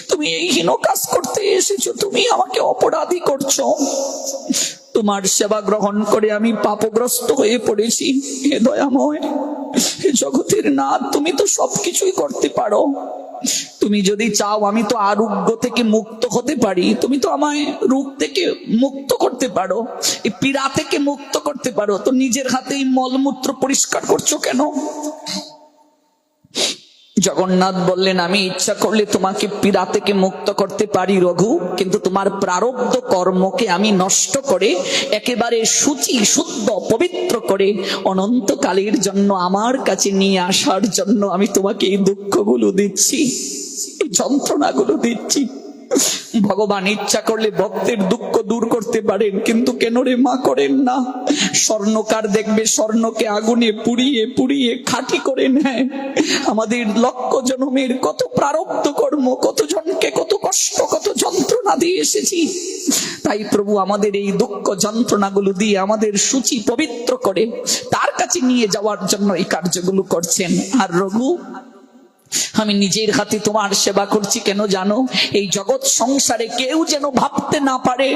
Speaker 1: তুমি এই হীন কাজ করতে এসেছো। তুমি আমাকে অপরাধী করছো। তোমার সেবা গ্রহণ করে আমি পাপগ্রস্ত হয়ে পড়েছি। হে দয়াময়, হে জগতের নাথ, তুমি তো সবকিছুই করতে পারো। তুমি যদি চাও আমি তো আরোগ্য থেকে মুক্ত হতে পারি। তুমি তো আমায় রোগ থেকে মুক্ত করতে পারো, এই পীড়া থেকে মুক্ত করতে পারো। তো নিজের হাতেই মলমূত্র পরিষ্কার করছো কেন? জগন্নাথ বললেন, আমি ইচ্ছা করলে তোমাকে পীড়া থেকে মুক্ত করতে পারি রঘু, কিন্তু তোমার প্রারব্ধ কর্মকে আমি নষ্ট করে একেবারে শুচি শুদ্ধ পবিত্র করে অনন্তকালের জন্য আমার কাছে নিয়ে আসার জন্য আমি তোমাকে এই দুঃখগুলো দিচ্ছি, এই যন্ত্রণাগুলো দিচ্ছি। ভগবান ইচ্ছা করলে ভক্তের দুঃখ দূর করতে পারেন, কিন্তু কেন রে মা করেন না? স্বর্ণকার দেখবে স্বর্ণকে আগুনে পুড়িয়ে পুড়িয়ে খাঁটি করে নেয়। আমাদের লক্ষ জন্মের কত প্রারব্ধ কর্ম, কত জনকে কত কষ্ট কত যন্ত্রণা দিয়ে এসেছি। তাই প্রভু আমাদের এই দুঃখ যন্ত্রণাগুলো দিয়ে আমাদের সূচি পবিত্র করে তার কাছে নিয়ে যাওয়ার জন্য এই কার্যগুলো করছেন। আর রঘু, আমি নিজের হাতে তোমার সেবা করছি কেন জানো? এই জগৎ সংসারে কেউ যেন ভাবতে না পারে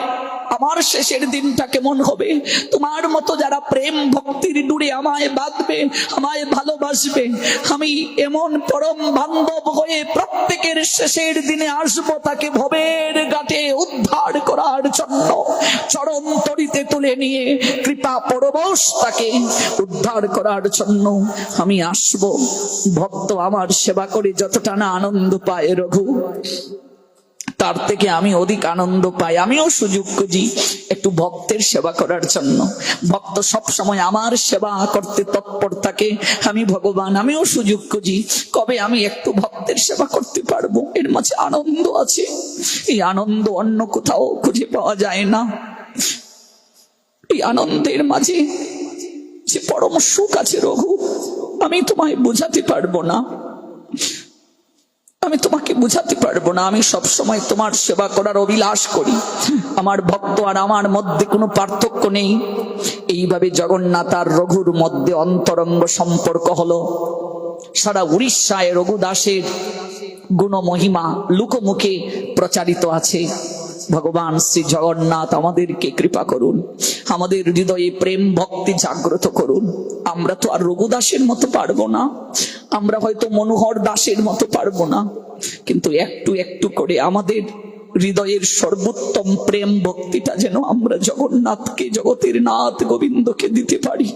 Speaker 1: আমার শেষের দিনটা কেমন হবে। তোমার মতো যারা প্রেম ভক্তির ডুরে আমায় বাঁধবে, আমায় ভালোবাসবে, আমি এমন পরম বান্ধব হয়ে প্রত্যেকের শেষের দিনে আসবো তাকে ভবের ঘাটে উদ্ধার করার জন্য। চরণ তরিতে তুলে নিয়ে কৃপা পরবশ তাকে উদ্ধার করার জন্য আমি আসবো। ভক্ত আমার সেবা করে যতটা না আনন্দ পায় রঘু, তার থেকে আমি অধিক আনন্দ পাই। আমিও সুযোগ খুঁজি একটু ভক্তের সেবা করার জন্য। ভক্ত সব সময় আমার সেবা করতে তৎপর থাকে। আমি ভগবান, আমিও সুযোগ খুঁজি কবে আমি একটু ভক্তের সেবা করতে পারবো। এর মাঝে আনন্দ আছে, এই আনন্দ অন্য কোথাও খুঁজে পাওয়া যায় না। এই আনন্দের মাঝে যে পরম সুখ আছে রঘু, আমি তোমায় বোঝাতে পারবো না, আমি তোমাকে বুঝাতে পারবো না। আমি সব সময় তোমার সেবা করার অভিলাষ করি, আমার ভক্ত আর আমার মধ্যে কোনো পার্থক্য নেই। এইভাবে জগন্নাথ আর রঘুর মধ্যে অন্তরঙ্গ সম্পর্ক হলো। সারা উড়িষ্যায় রঘু দাসের গুণ মহিমা লোকমুখে প্রচারিত আছে। ভগবান শ্রী জগন্নাথ আমাদেরকে কৃপা করুন, আমাদের হৃদয়ে প্রেম ভক্তি জাগ্রত করুন। আমরা তো আর রঘু দাসের মতো পারবো না, আমরা হয়তো মনোহর দাসের মতো পারবো না, কিন্তু একটু একটু করে আমাদের হৃদয়ের সর্বোত্তম প্রেম ভক্তিটা যেন আমরা জগন্নাথকে, জগতের নাথ গোবিন্দকে দিতে পারি।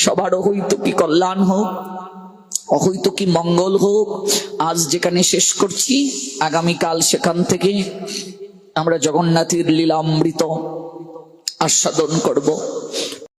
Speaker 1: সবার হয়তো কি কল্যাণ হোক, অহৈত কি মঙ্গল হোক। আজ যেখানে শেষ করছি, আগামীকাল সেখান থেকে আমরা জগন্নাথের লীলামৃত আস্বাদন করব।